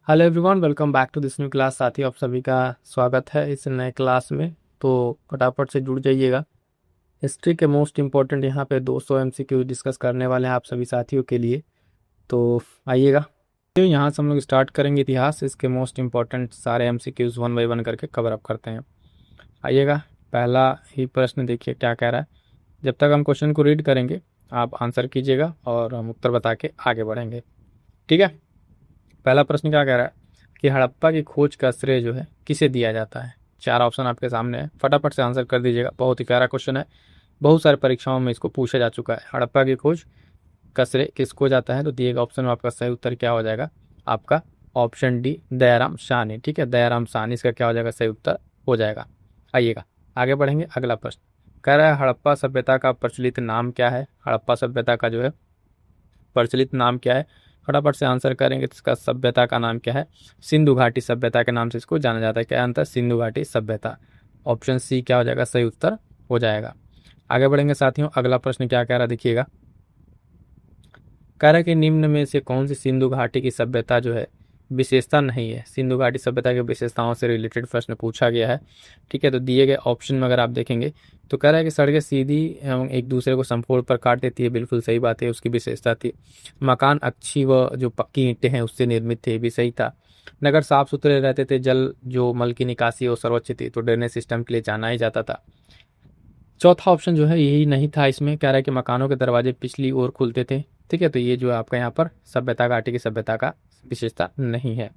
Hello everyone, welcome back to this new class. साथी आप सभी का स्वागत है इस नए क्लास में। तो फटाफट से जुड़ जाइएगा। हिस्ट्री के मोस्ट इम्पोर्टेंट यहाँ पे 200 एमसीक्यू डिस्कस करने वाले हैं आप सभी साथियों के लिए। तो आइएगा, तो यहाँ से हम लोग स्टार्ट करेंगे इतिहास। इसके मोस्ट इम्पोर्टेंट सारे एमसीक्यूज वन बाई वन करके कवर अप करते हैं। आइएगा, पहला ही प्रश्न देखिए क्या कह रहा है। जब तक हम क्वेश्चन को रीड करेंगे आप आंसर कीजिएगा और हम उत्तर बता के आगे बढ़ेंगे, ठीक है। पहला प्रश्न क्या कह रहा है कि हड़प्पा की खोज का श्रेय जो है किसे दिया जाता है। चार ऑप्शन आपके सामने है, फटाफट से आंसर कर दीजिएगा। बहुत ही प्यारा क्वेश्चन है, बहुत सारे परीक्षाओं में इसको पूछा जा चुका है। हड़प्पा की खोज का श्रेय किसको जाता है, तो दिए गए ऑप्शन में आपका सही उत्तर क्या हो जाएगा, आपका ऑप्शन डी दयाराम साहनी। ठीक है, दयाराम साहनी इसका क्या हो जाएगा, सही उत्तर हो जाएगा। आइएगा आगे बढ़ेंगे। अगला प्रश्न कह रहा है हड़प्पा सभ्यता का प्रचलित नाम क्या है। हड़प्पा सभ्यता का जो है प्रचलित नाम क्या है, फटाफट से आंसर करेंगे तो इसका सभ्यता का नाम क्या है, सिंधु घाटी सभ्यता के नाम से इसको जाना जाता है। क्या अंतर, सिंधु घाटी सभ्यता। ऑप्शन सी क्या हो जाएगा, सही उत्तर हो जाएगा। आगे बढ़ेंगे साथियों। अगला प्रश्न क्या कह रहा है देखिएगा, कह रहा है कि निम्न में से कौन सी सिंधु घाटी की सभ्यता जो है विशेषता नहीं है। सिंधु घाटी सभ्यता की विशेषताओं से रिलेटेड प्रश्न पूछा गया है, ठीक है। तो दिए गए ऑप्शन में अगर आप देखेंगे तो कह रहा है कि सड़कें सीधी एवं एक दूसरे को समकोण पर काट देती है, बिल्कुल सही बात है, उसकी विशेषता थी। मकान अच्छी व जो पक्की ईंटें हैं उससे निर्मित थे, भी सही था। नगर साफ सुथरे रहते थे, जल जो मल की निकासी वो सर्वोच्च थी, तो ड्रेनेज सिस्टम के लिए जाना ही जाता था। चौथा ऑप्शन जो है यही नहीं था इसमें, कह रहा है कि मकानों के दरवाजे पिछली ओर खुलते थे, ठीक है। तो ये जो है आपका यहाँ पर सभ्यता घाटी की सभ्यता का विशेषता नहीं है।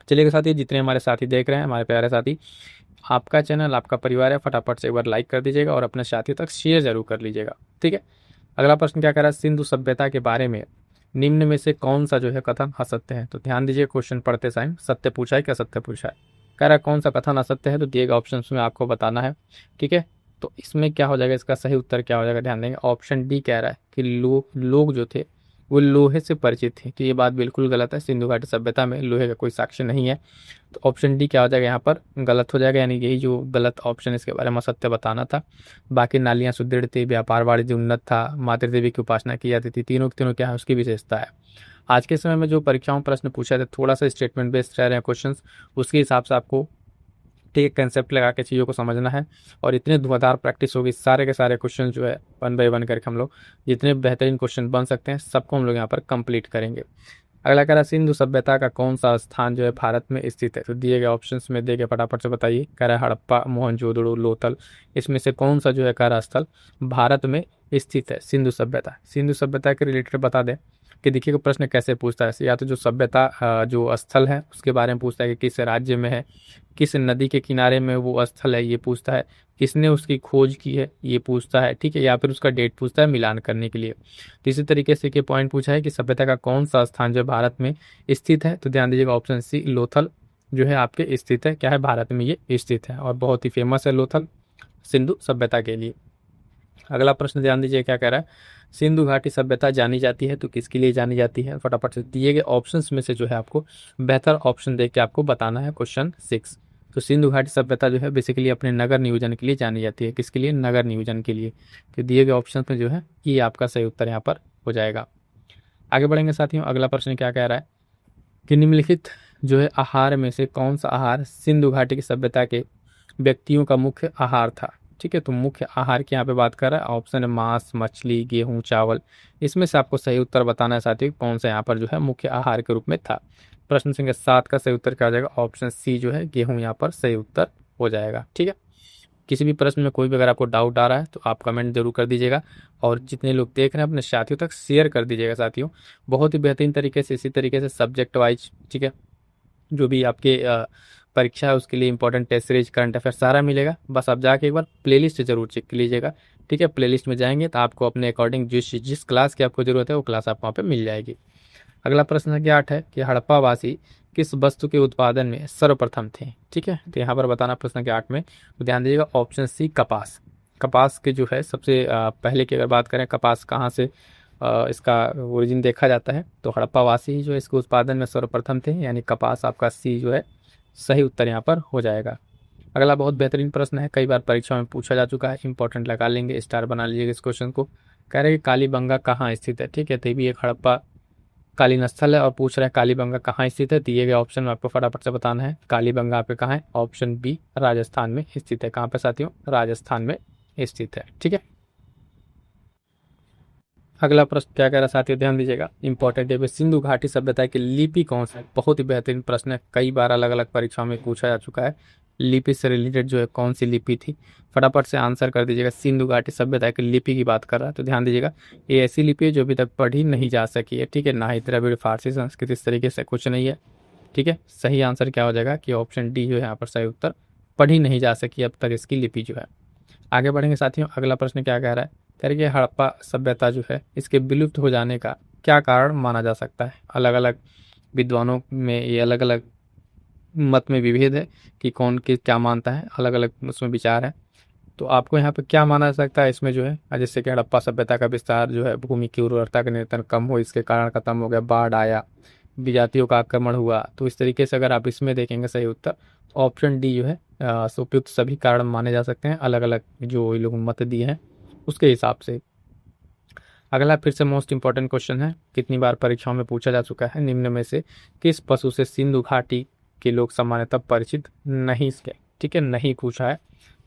चलिए साथी, जितने हमारे साथी देख रहे हैं, हमारे प्यारे साथी, आपका चैनल आपका परिवार है, फटाफट से एक बार लाइक कर दीजिएगा और अपने साथियों तक शेयर जरूर कर लीजिएगा, ठीक है। अगला प्रश्न क्या कह रहा है, सिंधु सभ्यता के बारे में निम्न में से कौन सा जो है कथन असत्य है। तो ध्यान दीजिए, क्वेश्चन पढ़ते टाइम सत्य पूछा है क्या असत्य पूछा है। कह रहा है कौन सा कथन असत्य है, तो दिए गए ऑप्शन में आपको बताना है, ठीक है। तो इसमें क्या हो जाएगा, इसका सही उत्तर क्या हो जाएगा, ध्यान देंगे। ऑप्शन डी कह रहा है कि लोग जो थे वो लोहे से परिचित थे, तो ये बात बिल्कुल गलत है। सिंधु घाटी सभ्यता में लोहे का कोई साक्ष्य नहीं है, तो ऑप्शन डी क्या हो जाएगा, यहाँ पर गलत हो जाएगा। यानी यही जो गलत ऑप्शन इसके बारे में सत्य बताना था। बाकी नालियाँ सुदृढ़ थी, व्यापार वाणिज्य उन्नत था, मातृ देवी की उपासना की जाती थी, तीनों के तीनों क्या है उसकी विशेषता है। आज के समय में जो परीक्षाओं में प्रश्न पूछा था, थोड़ा सा स्टेटमेंट बेस्ड रह रहे हैं क्वेश्चन, उसके हिसाब से आपको ठीक है कंसेप्ट लगा के चीज़ों को समझना है। और इतने धुआंधार प्रैक्टिस होगी, सारे के सारे क्वेश्चन जो है वन बाई वन करके हम लोग जितने बेहतरीन क्वेश्चन बन सकते हैं सबको हम लोग यहाँ पर कंप्लीट करेंगे। अगला कह रहा है सिंधु सभ्यता का कौन सा स्थान जो है भारत में स्थित है। तो दिए गए ऑप्शंस में देके फटाफट से बताइए। कह रहा है हड़प्पा, मोहनजोदड़ो, लोथल, इसमें से कौन सा जो है कार्य स्थल भारत में स्थित है। सिंधु सभ्यता, सिंधु सभ्यता के रिलेटेड बता दें कि देखिए कि प्रश्न कैसे पूछता है, या तो जो सभ्यता जो स्थल है उसके बारे में पूछता है कि किस राज्य में है, किस नदी के किनारे में वो स्थल है ये पूछता है, किसने उसकी खोज की है ये पूछता है, ठीक है, या फिर उसका डेट पूछता है मिलान करने के लिए। तो इसी तरीके से के पॉइंट पूछा है कि सभ्यता का कौन सा स्थान जो भारत में स्थित है। तो ध्यान दीजिएगा ऑप्शन सी लोथल जो है आपके स्थित है, क्या है, भारत में ये स्थित है और बहुत ही फेमस है लोथल सिंधु सभ्यता के लिए। अगला प्रश्न ध्यान दीजिए क्या कह रहा है, सिंधु घाटी सभ्यता जानी जाती है तो किसके लिए जानी जाती है। फटाफट से दिए गए ऑप्शंस में से जो है आपको बेहतर ऑप्शन देख के आपको बताना है। क्वेश्चन 6, तो सिंधु घाटी सभ्यता जो है बेसिकली अपने नगर नियोजन के लिए जानी जाती है। किसके लिए, नगर नियोजन के लिए। तो दिए गए ऑप्शन में जो है ये आपका सही उत्तर यहाँ पर हो जाएगा। आगे बढ़ेंगे साथियों। अगला प्रश्न क्या कह रहा है कि निम्नलिखित जो है आहार में से कौन सा आहार सिंधु घाटी की सभ्यता के व्यक्तियों का मुख्य आहार था। ठीक है, तो मुख्य आहार की यहाँ पे बात कर रहा है, ऑप्शन है मांस, मछली, गेहूं, चावल। इसमें से आपको सही उत्तर बताना है साथियों कौन सा यहाँ पर जो है मुख्य आहार के रूप में था। प्रश्न संख्या 7 का सही उत्तर क्या हो जाएगा, ऑप्शन सी जो है गेहूं यहाँ पर सही उत्तर हो जाएगा। ठीक है, किसी भी प्रश्न में कोई भी अगर आपको डाउट आ रहा है तो आप कमेंट जरूर कर दीजिएगा और जितने लोग देख रहे हैं अपने साथियों तक शेयर कर दीजिएगा साथियों। बहुत ही बेहतरीन तरीके से इसी तरीके से सब्जेक्ट वाइज, ठीक है, जो भी आपके परीक्षा है उसके लिए important test series current affair सारा मिलेगा। बस आप जाके एक बार प्लेलिस्ट जरूर चेक कर लीजिएगा, ठीक है। प्लेलिस्ट में जाएंगे तो आपको अपने अकॉर्डिंग जिस क्लास की आपको जरूरत है वो क्लास आपको वहाँ पे मिल जाएगी। अगला प्रश्न संख्या 8 है कि हड़प्पा वासी किस वस्तु के उत्पादन में सर्वप्रथम थे। ठीक है, तो यहाँ पर बताना प्रश्न संख्या 8 में, तो ध्यान दीजिएगा ऑप्शन सी कपास। कपास के जो है सबसे पहले की अगर बात करें कपास कहाँ से इसका ओरिजिन देखा जाता है तो हड़प्पा वासी ही जो है इसके उत्पादन में सर्वप्रथम थे, यानी कपास आपका सी जो है सही उत्तर यहाँ पर हो जाएगा। अगला बहुत बेहतरीन प्रश्न है, कई बार परीक्षा में पूछा जा चुका है, इंपॉर्टेंट लगा लेंगे, स्टार बना लीजिएगा इस क्वेश्चन को। कह रहे हैं कि कालीबंगा कहाँ स्थित है। ठीक है, तो ये भी एक हड़प्पा कालीन स्थल है और पूछ रहा है कालीबंगा कहाँ स्थित है। दिए गए ऑप्शन में आपको फटाफट से बताना है कालीबंगा पे कहाँ है। ऑप्शन बी राजस्थान में स्थित है। कहाँ पे साथियों? राजस्थान में स्थित है। ठीक है, अगला प्रश्न क्या कह रहा है साथियों, ध्यान दीजिएगा, इंपॉर्टेंट है। सिंधु घाटी सभ्यता की लिपि कौन सा है? बहुत ही बेहतरीन प्रश्न है, कई बार अलग अलग परीक्षाओं में पूछा जा चुका है। लिपि से रिलेटेड जो है कौन सी लिपि थी, फटाफट से आंसर कर दीजिएगा। सिंधु घाटी सभ्यता की लिपि की बात कर रहा है तो ध्यान दीजिएगा, ये ऐसी लिपि है जो अभी तक पढ़ी नहीं जा सकी है। ठीक है, ना ही द्रविड़, फारसी, संस्कृत, इस तरीके से कुछ नहीं है। ठीक है, सही आंसर क्या हो जाएगा कि ऑप्शन डी जो है यहाँ पर सही उत्तर, पढ़ी नहीं जा सकी अब तक इसकी लिपि जो है। आगे बढ़ेंगे साथियों, अगला प्रश्न क्या कह रहा है, कह रही है हड़प्पा सभ्यता जो है इसके विलुप्त हो जाने का क्या कारण माना जा सकता है। अलग अलग विद्वानों में ये अलग अलग मत में विभेद है कि कौन के क्या मानता है, अलग अलग उसमें विचार है। तो आपको यहाँ पे क्या माना जा सकता है इसमें जो है, जैसे कि हड़प्पा सभ्यता का विस्तार जो है, भूमि की उर्वरता का नियंत्रण कम हो इसके कारण खत्म हो गया, बाढ़ आया, विजातियों का आक्रमण हुआ। तो इस तरीके से अगर आप इसमें देखेंगे सही उत्तर ऑप्शन डी जो है उपयुक्त सभी कारण माने जा सकते हैं, अलग अलग जो ये लोग मत दिए हैं उसके हिसाब से। अगला फिर से मोस्ट इंपॉर्टेंट क्वेश्चन है, कितनी बार परीक्षाओं में पूछा जा चुका है, निम्न में से किस पशु से सिंधु घाटी के लोग सामान्यतः परिचित नहीं थे। ठीक है, नहीं पूछा है।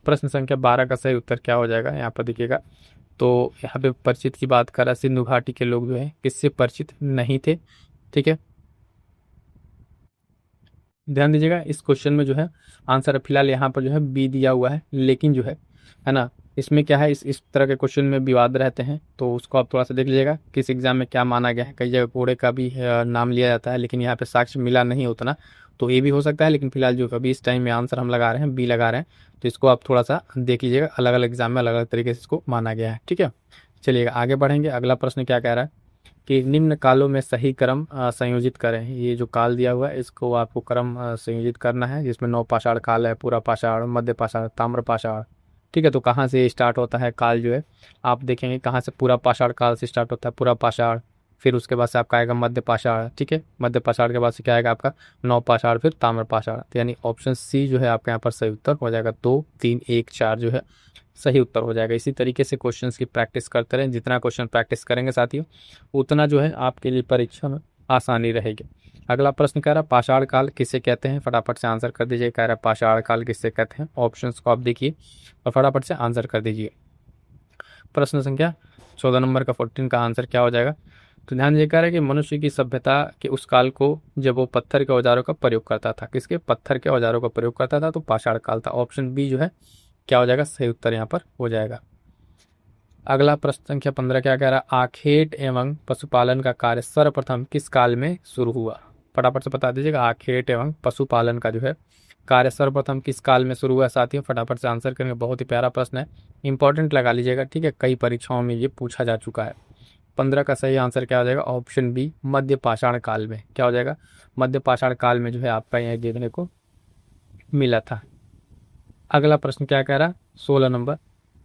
प्रश्न संख्या 12 का सही उत्तर क्या हो जाएगा यहाँ पर देखिएगा, तो यहाँ पे परिचित की बात कर रहा है, सिंधु घाटी के लोग जो है किससे परिचित नहीं थे। ठीक है, ध्यान दीजिएगा इस क्वेश्चन में जो है आंसर फिलहाल यहाँ पर जो है बी दिया हुआ है, लेकिन जो है ना, इसमें क्या है, इस तरह के क्वेश्चन में विवाद रहते हैं तो उसको आप थोड़ा सा देख लीजिएगा किस एग्जाम में क्या माना गया है। कई जगह घोड़े का भी नाम लिया जाता है, लेकिन यहाँ पे साक्ष्य मिला नहीं उतना, तो ये भी हो सकता है। लेकिन फिलहाल जो अभी इस टाइम में आंसर हम लगा रहे हैं बी लगा रहे हैं, तो इसको आप थोड़ा सा देख लीजिएगा, अलग अलग एग्जाम में अलग अलग तरीके से इसको माना गया है। ठीक है, चलिएगा आगे बढ़ेंगे। अगला प्रश्न क्या कह रहा है कि निम्न कालों में सही क्रम संयोजित करें। ये जो काल दिया हुआ है इसको आपको क्रम संयोजित करना है, जिसमें नवपाषाण काल है, पूरा पाषाण, मध्य पाषाण, ताम्र पाषाण। ठीक है, तो कहाँ से स्टार्ट होता है काल जो है, आप देखेंगे कहाँ से पूरा पाषाण काल से स्टार्ट होता है, पूरा पाषाण, फिर उसके बाद से आपका आएगा मध्य पाषाण। ठीक है, मध्य पाषाण के बाद से क्या आएगा आपका नवपाषाण, फिर ताम्र पाषाण। तो यानी ऑप्शन सी जो है आपका यहाँ पर सही उत्तर हो जाएगा, 2 3 1 4 जो है सही उत्तर हो जाएगा। इसी तरीके से क्वेश्चंस की प्रैक्टिस करते रहें, जितना क्वेश्चन प्रैक्टिस करेंगे साथियों उतना जो है आपके लिए परीक्षा में आसानी रहेगी। अगला प्रश्न कह रहा है पाषाण काल किसे कहते हैं, फटाफट से आंसर कर दीजिए। कह रहा है पाषाण काल किसे कहते हैं, ऑप्शंस को आप देखिए और फटाफट से आंसर कर दीजिए। प्रश्न संख्या 14 नंबर का 14 का आंसर क्या हो जाएगा, तो ध्यान ये कह रहा है कि मनुष्य की सभ्यता के उस काल को जब वो पत्थर के औजारों का प्रयोग करता था, किसके, पत्थर के औजारों का प्रयोग करता था, तो पाषाण काल था। ऑप्शन बी जो है क्या हो जाएगा, सही उत्तर यहाँ पर हो जाएगा। अगला प्रश्न संख्या 15 क्या कह रहा है, आखेट एवं पशुपालन का कार्य सर्वप्रथम किस काल में शुरू हुआ। फटाफट से बता दीजिएगा, आखेट एवं पशुपालन का जो है कार्य सर्वप्रथम किस काल में शुरू हुआ साथियों, फटाफट से आंसर करेंगे। बहुत ही प्यारा प्रश्न है, इंपॉर्टेंट लगा लीजिएगा। ठीक है, कई परीक्षाओं में ये पूछा जा चुका है। 15 का सही आंसर क्या हो जाएगा, ऑप्शन बी मध्य पाषाण काल में। क्या हो जाएगा, मध्य पाषाण काल में जो है आपका यहाँ देखने को मिला था। अगला प्रश्न क्या कह रहा है, 16 नंबर,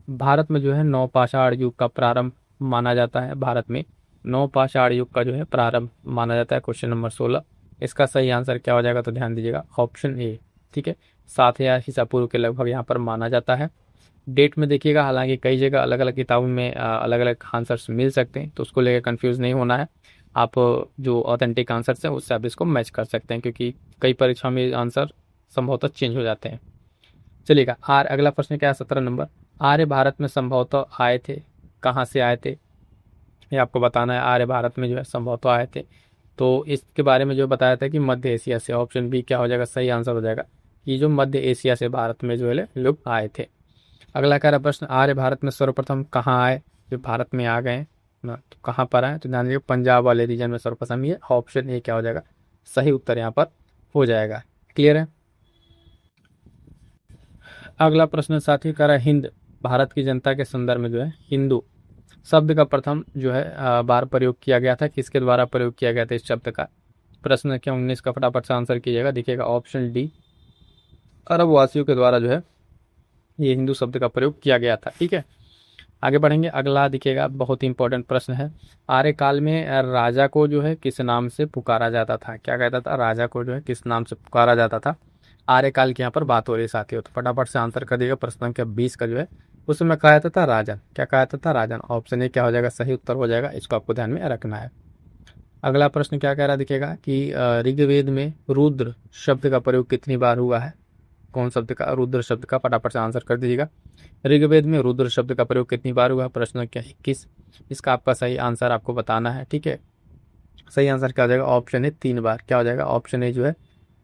भारत में जो है नवपाषाण युग का प्रारंभ माना जाता है, भारत में नवपाषाण युग का जो है प्रारंभ माना जाता है, क्वेश्चन नंबर 16। इसका सही आंसर क्या हो जाएगा, तो ध्यान दीजिएगा ऑप्शन ए। ठीक है, 7000 ईसा पूर्व के लगभग यहाँ पर माना जाता है। डेट में देखिएगा, हालांकि कई जगह अलग अलग किताबों में अलग अलग आंसर्स मिल सकते हैं, तो उसको लेकर कंफ्यूज नहीं होना है। आप जो ऑथेंटिक आंसर्स हैं उससे आप इसको मैच कर सकते हैं, क्योंकि कई परीक्षाओं में आंसर संभवतः चेंज हो जाते हैं। चलिएगा अगला प्रश्न क्या है, 17 नंबर, आर्य भारत में संभवतः आए थे, कहाँ से आए थे ये आपको बताना है। आर्य भारत में जो है संभवतः आए थे, तो इसके बारे में जो बताया था कि मध्य एशिया से। ऑप्शन बी क्या हो जाएगा, सही आंसर हो जाएगा कि जो मध्य एशिया से भारत में जो है लोग आए थे। अगला कह रहा प्रश्न, आर्य भारत में सर्वप्रथम कहाँ आए, जो भारत में आ गए ना, तो कहाँ पर आए, तो ध्यान दीजिए पंजाब वाले रीजन में सर्वप्रथम ये। ऑप्शन ए क्या हो जाएगा, सही उत्तर यहाँ पर हो जाएगा। क्लियर है। अगला प्रश्न साथी कह रहा है, हिंद भारत की जनता के संदर्भ में जो है हिंदू शब्द का प्रथम जो है बार प्रयोग किया गया था, किसके द्वारा प्रयोग किया गया था इस शब्द का। प्रश्न संख्या 19 का फटाफट से आंसर कीजिएगा, देखिएगा ऑप्शन डी अरब वासियों के द्वारा जो है ये हिंदू शब्द का प्रयोग किया गया था। ठीक है, आगे बढ़ेंगे। अगला दिखेगा, बहुत ही इंपॉर्टेंट प्रश्न है, आर्य काल में राजा को जो है किस नाम से पुकारा जाता था, क्या कहता था, राजा को जो है किस नाम से पुकारा जाता था। आर्य काल की यहाँ पर बात हो रही है साथियों, तो फटाफट से आंसर कर दिएगा। प्रश्न संख्या 20 का जो है उसमें कहा जाता था राजन, क्या कहा जाता था, राजन। ऑप्शन ए क्या हो जाएगा, सही उत्तर हो जाएगा, इसको आपको ध्यान में रखना है। अगला प्रश्न क्या कह रहा है देखिएगा कि ऋग्वेद में रुद्र शब्द का प्रयोग कितनी बार हुआ है। कौन शब्द का, रुद्र शब्द का, फटाफट से आंसर कर दीजिएगा। ऋग्वेद में रुद्र शब्द का प्रयोग कितनी बार हुआ, प्रश्न क्या 21। इसका आपका सही आंसर आपको बताना है, ठीक है। सही आंसर क्या हो जाएगा, ऑप्शन है 3 बार। क्या हो जाएगा, ऑप्शन ए जो है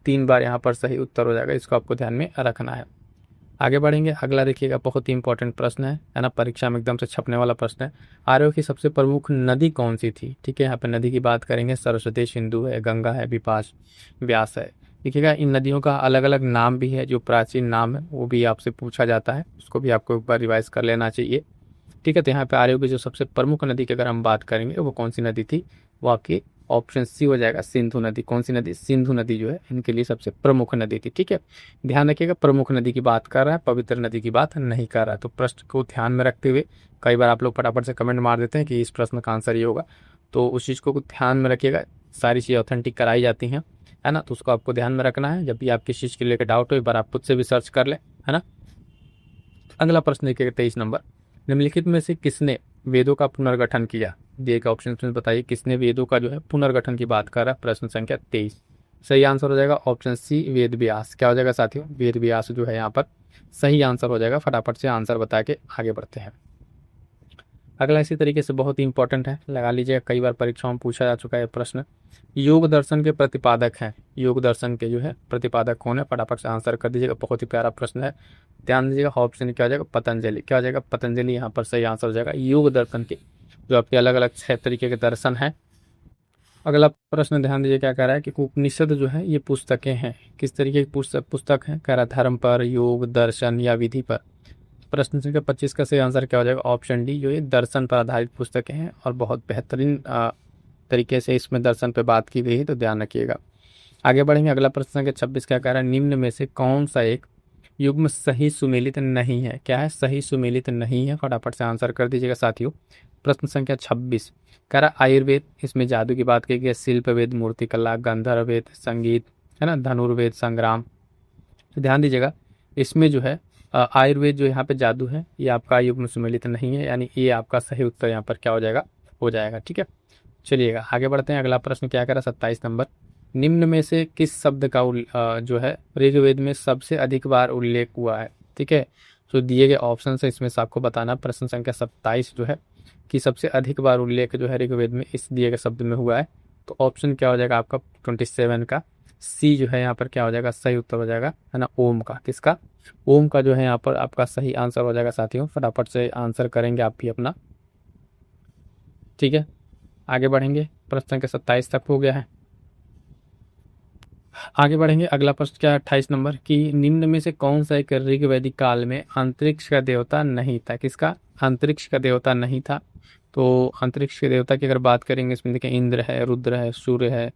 3 बार यहाँ पर सही उत्तर हो जाएगा। इसको आपको ध्यान में रखना है। आगे बढ़ेंगे, अगला देखिएगा, बहुत ही इंपॉर्टेंट प्रश्न है ना, परीक्षा में एकदम से छपने वाला प्रश्न है। आर्यों की सबसे प्रमुख नदी कौन सी थी, ठीक है। यहाँ पे नदी की बात करेंगे, सरस्वती, सिंधु है, गंगा है, विपास, व्यास है। देखिएगा इन नदियों का अलग अलग नाम भी है, जो प्राचीन नाम है वो भी आपसे पूछा जाता है, उसको भी आपको एक बार रिवाइज कर लेना चाहिए, ठीक है। तो यहाँ पे आर्यों की जो सबसे प्रमुख नदी की अगर हम बात करेंगे वो कौन सी नदी थी, वो आपकी ऑप्शन सी हो जाएगा, सिंधु नदी। कौन सी नदी, सिंधु नदी जो है इनके लिए सबसे प्रमुख नदी थी, ठीक है। ध्यान रखिएगा, प्रमुख नदी की बात कर रहा है, पवित्र नदी की बात नहीं कर रहा है। तो प्रश्न को ध्यान में रखते हुए, कई बार आप लोग फटाफट से कमेंट मार देते हैं कि इस प्रश्न का आंसर ये होगा, तो उस चीज़ को ध्यान में रखिएगा। सारी चीज़ें ऑथेंटिक कराई जाती हैं, है ना, तो उसको आपको ध्यान में रखना है। जब भी आप किसी चीज़ के लेकर डाउट हो, एक बार आप खुद से भी सर्च कर लें, है ना। अगला प्रश्न देखिएगा 23 नंबर, निम्नलिखित में से किसने वेदों का पुनर्गठन किया। दिए गए ऑप्शन में बताइए किसने वेदों का जो है पुनर्गठन की बात कर रहा है। प्रश्न संख्या 23, सही आंसर हो जाएगा ऑप्शन सी, वेद व्यास। क्या हो जाएगा साथियों, वेद व्यास जो है यहाँ पर सही आंसर हो जाएगा। फटाफट से आंसर बता के आगे बढ़ते हैं। अगला इसी तरीके से बहुत ही इंपॉर्टेंट है, लगा लीजिएगा, कई बार परीक्षाओं में पूछा जा चुका है प्रश्न। योग दर्शन के प्रतिपादक हैं, योग दर्शन के जो है प्रतिपादक कौन है, फटाफट से आंसर कर दीजिएगा। बहुत ही प्यारा प्रश्न है, ध्यान दीजिएगा। ऑप्शन क्या हो जाएगा, पतंजलि। क्या हो जाएगा, पतंजलि यहाँ पर सही आंसर हो जाएगा। योग दर्शन के जो आपके अलग अलग 6 तरीके के दर्शन हैं। अगला प्रश्न ध्यान दीजिए, क्या कह रहा है कि उपनिषद जो है ये पुस्तकें हैं, किस तरीके की पुस्तक है, कह रहा है धर्म पर, योग, दर्शन या विधि पर। प्रश्न संख्या 25 का सही आंसर क्या हो जाएगा, ऑप्शन डी, जो ये दर्शन पर आधारित पुस्तकें हैं और बहुत बेहतरीन तरीके से इसमें दर्शन पे बात की गई है, तो ध्यान रखिएगा। आगे बढ़ेंगे, अगला प्रश्न संख्या 26 क्या कह रहा है, निम्न में से कौन सा एक युग्म सही सुमेलित नहीं है। क्या है, सही सुमेलित नहीं है, फटाफट से आंसर कर दीजिएगा साथियों। प्रश्न संख्या 26 कह रहा आयुर्वेद, इसमें जादू की बात की गई है, शिल्प वेद, मूर्तिकला, गंधर्व वेद, संगीत, है ना, धनुर्वेद, संग्राम। तो ध्यान दीजिएगा, इसमें जो है आयुर्वेद जो यहाँ पे जादू है, ये आपका युग्म सुमेलित नहीं है, यानी ये आपका सही उत्तर यहाँ पर क्या हो जाएगा, ठीक है। चलिएगा आगे बढ़ते हैं। अगला प्रश्न क्या कह रहा है, 27 नंबर, निम्न में से किस शब्द का जो है ऋग्वेद में सबसे अधिक बार उल्लेख हुआ है, ठीक है। तो दिए गए ऑप्शन से इसमें से आपको बताना, प्रश्न संख्या 27 जो है कि सबसे अधिक बार उल्लेख जो है ऋग्वेद में इस दिए गए शब्द में हुआ है, तो ऑप्शन क्या हो जाएगा आपका 27 का सी जो है यहाँ पर क्या हो जाएगा, सही उत्तर हो जाएगा, है ना, ओम का। किसका, ओम का जो है यहाँ पर आपका सही आंसर हो जाएगा साथियों। फटाफट से आंसर करेंगे आप भी अपना, ठीक है। आगे बढ़ेंगे, प्रश्न संख्या 27 तक हो गया है। आगे बढ़ेंगे, अगला प्रश्न क्या है 28 नंबर, कि निम्न में से कौन सा एक ऋग्वैदिक काल में अंतरिक्ष का देवता नहीं था। किसका, अंतरिक्ष का देवता नहीं था। तो अंतरिक्ष के देवता की अगर बात करेंगे, इसमें देखिए इंद्र है, रुद्र है, सूर्य है,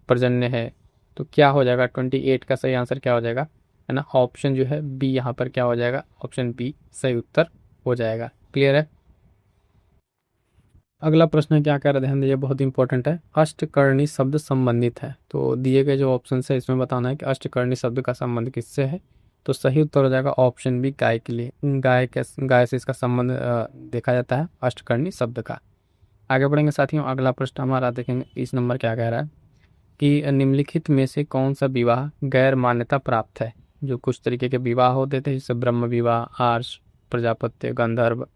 पर्जन्य है। तो क्या हो जाएगा, 28 का सही आंसर क्या हो जाएगा, है ना, ऑप्शन जो है बी यहाँ पर क्या हो जाएगा, ऑप्शन बी सही उत्तर हो जाएगा। क्लियर है। अगला प्रश्न क्या कह रहा है, ध्यान दीजिए, बहुत इंपॉर्टेंट है, अष्टकर्णी शब्द संबंधित है। तो दिए गए जो ऑप्शन है इसमें बताना है कि अष्टकर्णी शब्द का संबंध किससे है। तो सही उत्तर हो जाएगा ऑप्शन बी, गाय के लिए। गाय से इसका संबंध देखा जाता है अष्टकर्णी शब्द का। आगे बढ़ेंगे साथियों, अगला प्रश्न हमारा देखेंगे, इस नंबर क्या कह रहा है कि निम्नलिखित में से कौन सा विवाह गैर मान्यता प्राप्त है। जो कुछ तरीके के विवाह होते थे, जैसे ब्रह्म विवाह, आर्ष, प्रजापत्य, गंधर्व।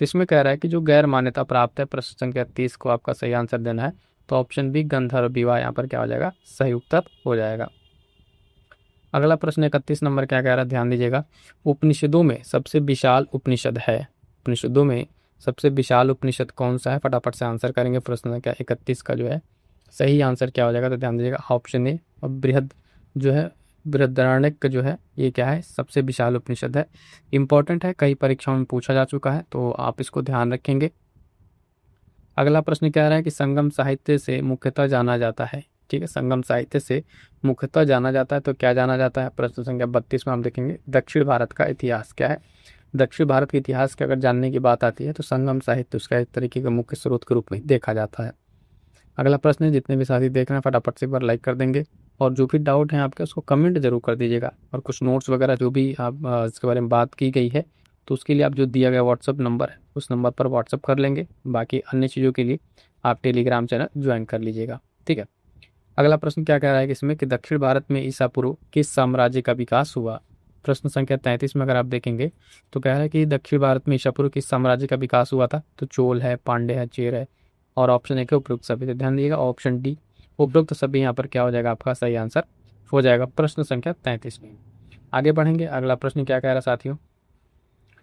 तो इसमें कह रहा है कि जो गैर मान्यता प्राप्त है, प्रश्न संख्या 30 को आपका सही आंसर देना है। तो ऑप्शन बी, गंधर्व विवाह यहाँ पर क्या हो जाएगा, सही उत्तर हो जाएगा। अगला प्रश्न 31 नंबर क्या कह रहा है, ध्यान दीजिएगा, उपनिषदों में सबसे विशाल उपनिषद है। उपनिषदों में सबसे विशाल उपनिषद कौन सा है, फटाफट से आंसर करेंगे। प्रश्न संख्या 31 का जो है सही आंसर क्या हो जाएगा, तो ध्यान दीजिएगा ऑप्शन ए, और बृहद जो है, बृहदारण्यक जो है ये क्या है, सबसे विशाल उपनिषद है। इंपॉर्टेंट है, कई परीक्षाओं में पूछा जा चुका है, तो आप इसको ध्यान रखेंगे। अगला प्रश्न क्या रहा है कि संगम साहित्य से मुख्यतः जाना जाता है, ठीक है, संगम साहित्य से मुख्यतः जाना जाता है, तो क्या जाना जाता है। प्रश्न संख्या 32 में हम देखेंगे दक्षिण भारत का इतिहास क्या है। दक्षिण भारत के इतिहास के अगर जानने की बात आती है, तो संगम साहित्य उसका एक तरीके का मुख्य स्रोत के रूप में देखा जाता है। अगला प्रश्न है, जितने भी साथी देख रहे हैं फटाफट से एक बार लाइक कर देंगे, और जो भी डाउट है आपके उसको कमेंट जरूर कर दीजिएगा। और कुछ नोट्स वगैरह जो भी आप इसके बारे में बात की गई है, तो उसके लिए आप जो दिया गया व्हाट्सअप नंबर है उस नंबर पर व्हाट्सअप कर लेंगे। बाकी अन्य चीज़ों के लिए आप टेलीग्राम चैनल ज्वाइन कर लीजिएगा। ठीक है, अगला प्रश्न क्या कह रहा है कि इसमें कि दक्षिण भारत में ईसा पूर्व किस साम्राज्य का विकास हुआ। प्रश्न संख्या 33 में अगर आप देखेंगे तो कह रहा है कि दक्षिण भारत में ईसा पूर्व किस साम्राज्य का विकास हुआ था। तो चोल है, पांड्य है, चेर है, और ऑप्शन एक है उपरोक्त सभी। तो ध्यान दीजिएगा ऑप्शन डी उपरोक्त सभी यहाँ पर क्या हो जाएगा, आपका सही आंसर हो जाएगा प्रश्न संख्या 33 में। आगे बढ़ेंगे, अगला प्रश्न क्या कह रहा है साथियों,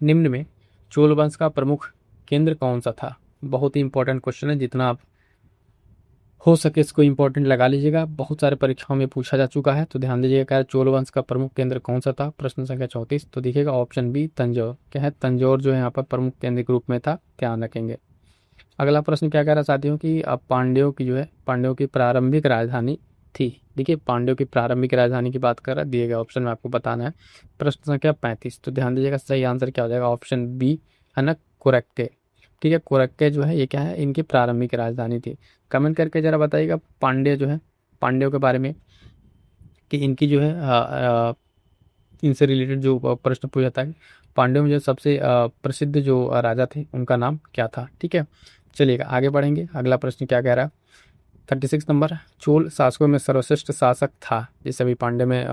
निम्न में चोल वंश का प्रमुख केंद्र कौन सा था। बहुत ही इंपॉर्टेंट क्वेश्चन है, जितना आप हो सके इसको इंपॉर्टेंट लगा लीजिएगा, बहुत सारे परीक्षाओं में पूछा जा चुका है। तो ध्यान दीजिएगा क्या चोल वंश का प्रमुख केंद्र कौन सा था। प्रश्न संख्या 34, तो देखिएगा ऑप्शन बी तंजौर। क्या है, तंजौर जो है यहाँ पर प्रमुख केंद्र के रूप में था, ध्यान रखेंगे। अगला प्रश्न क्या कह रहा है साथियों कि अब पांड्यों की जो है पांड्यों की प्रारंभिक राजधानी थी। देखिए पांड्यों की प्रारंभिक राजधानी की बात कर रहा है, दिए गए ऑप्शन में आपको बताना है। प्रश्न संख्या 35, तो ध्यान दीजिएगा सही आंसर क्या हो जाएगा, ऑप्शन बी है ना, कुरक्के। ठीक है, कुरक्के जो है ये क्या है, इनकी प्रारंभिक राजधानी थी। कमेंट करके जरा बताइएगा पांड्य जो है, पांड्यों के बारे में कि इनकी जो है इनसे रिलेटेड जो प्रश्न पूछा था, पांड्यों में जो सबसे प्रसिद्ध जो राजा थे उनका नाम क्या था। ठीक है, चलिएगा आगे बढ़ेंगे, अगला प्रश्न क्या कह रहा है 36 नंबर, चोल शासकों में सर्वश्रेष्ठ शासक था। जैसे अभी पांड्य में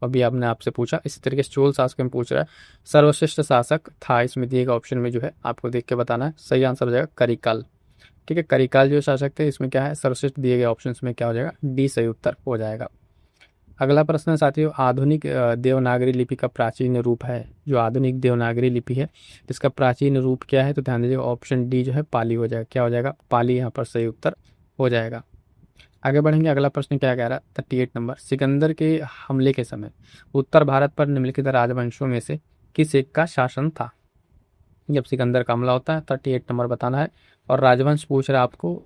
अभी आपने आपसे पूछा, इसी तरीके से चोल शासकों में पूछ रहा है सर्वश्रेष्ठ शासक था। इसमें दिए गए ऑप्शन में जो है आपको देख के बताना है, सही आंसर हो जाएगा करिकाल। ठीक है, करिकाल जो शासक थे, इसमें क्या है सर्वश्रेष्ठ दिए गए ऑप्शन में क्या हो जाएगा, डी सही उत्तर हो जाएगा। अगला प्रश्न है साथियों, आधुनिक देवनागरी लिपि का प्राचीन रूप है। जो आधुनिक देवनागरी लिपि है इसका प्राचीन रूप क्या है, तो ध्यान दीजिए ऑप्शन डी जो है पाली हो जाएगा। क्या हो जाएगा, पाली यहाँ पर सही उत्तर हो जाएगा। आगे बढ़ेंगे, अगला प्रश्न क्या कह रहा है 38 नंबर, सिकंदर के हमले के समय उत्तर भारत पर निम्नलिखित राजवंशों में से किस एक का शासन था। जब सिकंदर का हमला होता है 38 नंबर बताना है, और राजवंश पूछ रहा है आपको,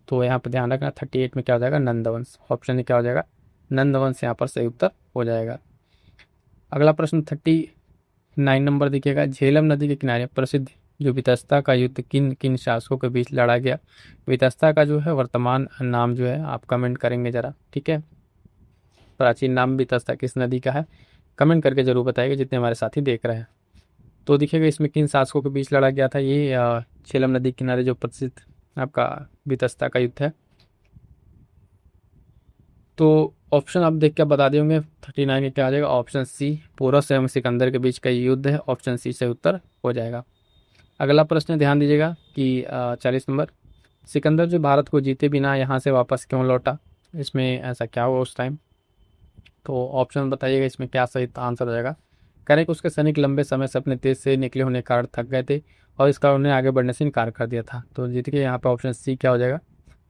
तो यहाँ पर ध्यान रखना 38 में क्या हो जाएगा, नंदवंश। ऑप्शन क्या हो जाएगा, नंदवंश यहाँ पर सही उत्तर हो जाएगा। अगला प्रश्न 39 नंबर देखिएगा, झेलम नदी के किनारे प्रसिद्ध जो वितस्ता का युद्ध किन किन शासकों के बीच लड़ा गया। वितस्ता का जो है वर्तमान नाम जो है आप कमेंट करेंगे जरा। ठीक है, प्राचीन नाम वितस्ता किस नदी का है, कमेंट करके जरूर बताइएगा जितने हमारे साथी देख रहे हैं। तो देखिएगा इसमें किन शासकों के बीच लड़ा गया था, ये झेलम नदी के किनारे जो प्रसिद्ध आपका वितस्ता का युद्ध है। तो ऑप्शन आप देख के बता दिए होंगे 39 में क्या आ जाएगा, ऑप्शन सी पोरस एवं सिकंदर के बीच का युद्ध है, ऑप्शन सी से उत्तर हो जाएगा। अगला प्रश्न ध्यान दीजिएगा कि 40 नंबर, सिकंदर जो भारत को जीते बिना यहाँ से वापस क्यों लौटा, इसमें ऐसा क्या हुआ उस टाइम। तो ऑप्शन बताइएगा इसमें क्या सही आंसर हो जाएगा। करेक्ट, उसके सैनिक लंबे समय से अपने देश से निकले होने के कारण थक गए थे और इस कारण उन्हें आगे बढ़ने से इनकार कर दिया था। तो जीत के यहाँ पर ऑप्शन सी क्या हो जाएगा,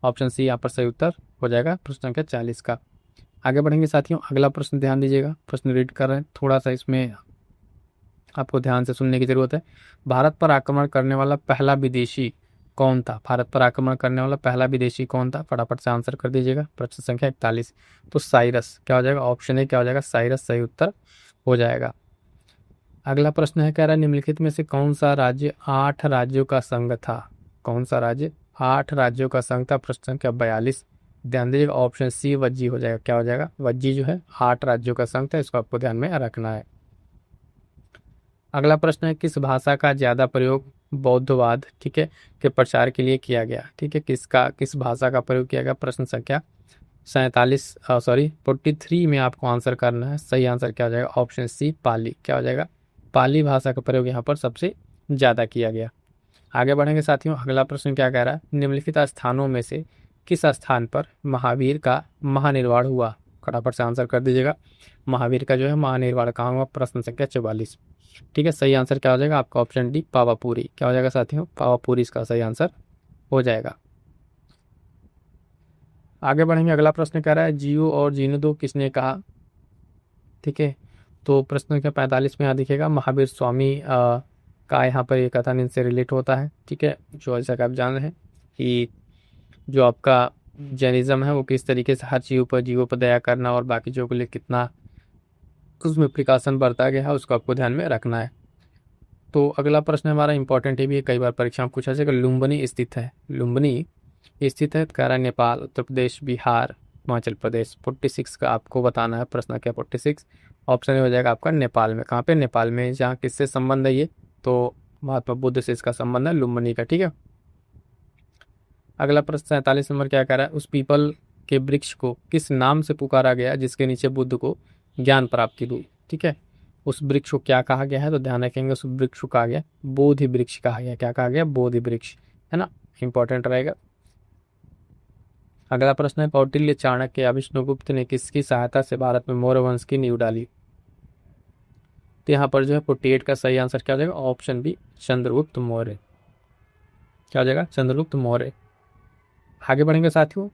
ऑप्शन सी यहाँ पर सही उत्तर हो जाएगा प्रश्न संख्या 40 का। आगे बढ़ेंगे साथियों, अगला प्रश्न ध्यान दीजिएगा, प्रश्न रीड कर रहे हैं, थोड़ा सा इसमें आपको ध्यान से सुनने की जरूरत है। भारत पर आक्रमण करने वाला पहला विदेशी कौन था, भारत पर आक्रमण करने वाला पहला विदेशी कौन था, फटाफट से आंसर कर दीजिएगा। प्रश्न संख्या 41, तो साइरस क्या हो जाएगा, ऑप्शन ए क्या हो जाएगा, साइरस सही उत्तर हो जाएगा। अगला प्रश्न है, कह रहा है निम्नलिखित में से कौन सा राज्य 8 राज्यों का संघ था। कौन सा राज्य 8 राज्यों का संघ था, प्रश्न संख्या 42। ध्यान दीजिएगा ऑप्शन सी वज्जी हो जाएगा। क्या हो जाएगा, वज्जी जो है 8 राज्यों का संघ था, इसको आपको ध्यान में रखना है। अगला प्रश्न है, किस भाषा का ज्यादा प्रयोग बौद्धवाद ठीक है के प्रचार के लिए किया गया। ठीक है, किस भाषा का प्रयोग किया गया, प्रश्न संख्या 43 में आपको आंसर करना है। सही आंसर क्या हो जाएगा, ऑप्शन सी पाली। क्या हो जाएगा, पाली भाषा का प्रयोग यहाँ पर सबसे ज्यादा किया गया। आगे बढ़ेंगे साथियों, अगला प्रश्न क्या कह रहा है, निम्नलिखित स्थानों में से किस स्थान पर महावीर का महानिर्वाण हुआ। फटाफट से आंसर कर दीजिएगा, महावीर का जो है महानिर्वाण कहाँ हुआ, प्रश्न संख्या 44। ठीक है, सही आंसर क्या हो जाएगा आपका, ऑप्शन डी पावापुरी। क्या हो जाएगा साथियों, पावापुरी इसका सही आंसर हो जाएगा। आगे बढ़ेंगे, अगला प्रश्न कह रहा है, जियो और जीने दो किसने कहा। ठीक है, तो प्रश्न संख्या 45 में यहाँ दिखेगा महावीर स्वामी का यहाँ पर एक कथन इनसे रिलेट होता है। ठीक है, जो जैसा कि आप जान रहे हैं कि जो आपका जैनिज्म है वो किस तरीके से हर जीवों पर दया करना और बाकी जीवों के लिए कितना उसमें प्रिकॉशन बरता गया है, उसको आपको ध्यान में रखना है। तो अगला प्रश्न हमारा इंपॉर्टेंट है भी, कई बार परीक्षा में पूछा जाएगा, लुम्बिनी स्थित है, लुम्बिनी स्थित है कह रहा है नेपाल, उत्तर प्रदेश, बिहार, हिमाचल प्रदेश। 46 का आपको बताना है, प्रश्न क्या 46, ऑप्शन हो जाएगा आपका नेपाल में। कहाँ पे, नेपाल में। जहाँ किससे संबंध है ये, तो महात्मा बुद्ध से इसका संबंध है, लुम्बिनी का। ठीक है, अगला प्रश्न 47 नंबर क्या कह रहा है, उस पीपल के वृक्ष को किस नाम से पुकारा गया जिसके नीचे बुद्ध को ज्ञान प्राप्ति हुई। ठीक है, उस वृक्ष को क्या कहा गया है, तो ध्यान रखेंगे उस वृक्ष को कहा गया बोधि वृक्ष कहा गया। क्या कहा गया, बोधि वृक्ष, है ना, इंपॉर्टेंट रहेगा। अगला प्रश्न है, कौटिल्य, चाणक्य या विष्णुगुप्त ने किसकी सहायता से भारत में मौर्य वंश की नींव डाली। तो यहाँ पर जो है 48 का सही आंसर क्या हो जाएगा, ऑप्शन बी चंद्रगुप्त मौर्य। क्या हो जाएगा, चंद्रगुप्त मौर्य। आगे बढ़ेंगे साथियों,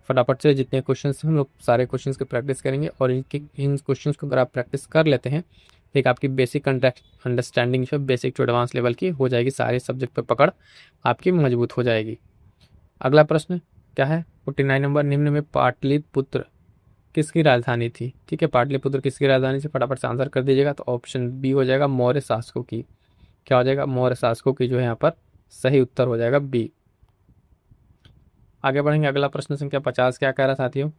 फटाफट से जितने क्वेश्चंस हम लोग सारे क्वेश्चंस की प्रैक्टिस करेंगे और इन क्वेश्चंस को अगर आप प्रैक्टिस कर लेते हैं तो एक आपकी बेसिक अंडरस्टैंडिंग जो बेसिक टू एडवांस लेवल की हो जाएगी, सारे सब्जेक्ट पर पकड़ आपकी मजबूत हो जाएगी। अगला प्रश्न क्या है, 49 नंबर, निम्न में पाटलिपुत्र किसकी राजधानी थी। ठीक है, पाटलिपुत्र किसकी राजधानी थी, फटाफट से आंसर कर दीजिएगा। तो ऑप्शन बी हो जाएगा मौर्य शासकों की। क्या हो जाएगा, मौर्य शासकों की जो है यहाँ पर सही उत्तर हो जाएगा बी। आगे बढ़ेंगे, अगला प्रश्न संख्या 50 क्या कह रहा साथियों,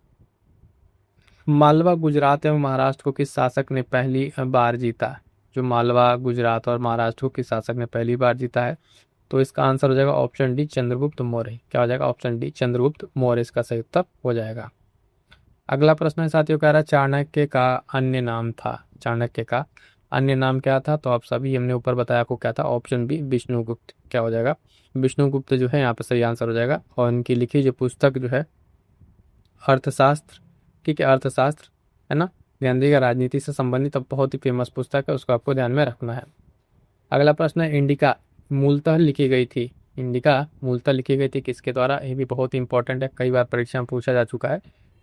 मालवा गुजरात एवं महाराष्ट्र को किस शासक ने पहली बार जीता। जो मालवा गुजरात और महाराष्ट्र को किस शासक ने पहली बार जीता है, तो इसका आंसर हो जाएगा ऑप्शन डी चंद्रगुप्त मौर्य। क्या हो जाएगा, ऑप्शन डी चंद्रगुप्त मौर्य इसका सही उत्तर हो जाएगा। अगला प्रश्न है साथियों, कह रहा है चाणक्य का अन्य नाम था। चाणक्य का अन्य नाम क्या था, तो आप सभी हमने ऊपर बताया आपको क्या था, ऑप्शन बी विष्णुगुप्त। क्या हो जाएगा, विष्णुगुप्त जो है यहाँ पर सही आंसर हो जाएगा। और इनकी लिखी जो पुस्तक जो है अर्थशास्त्र, ठीक है, अर्थशास्त्र, है ना, गांधी का राजनीति से संबंधित अब बहुत ही फेमस पुस्तक है, उसको आपको ध्यान में रखना है। अगला प्रश्न है, इंडिका मूलतः लिखी गई थी। इंडिका मूलतः लिखी गई थी किसके द्वारा, ये भी बहुत ही इंपॉर्टेंट है, कई बार परीक्षा में पूछा जा चुका है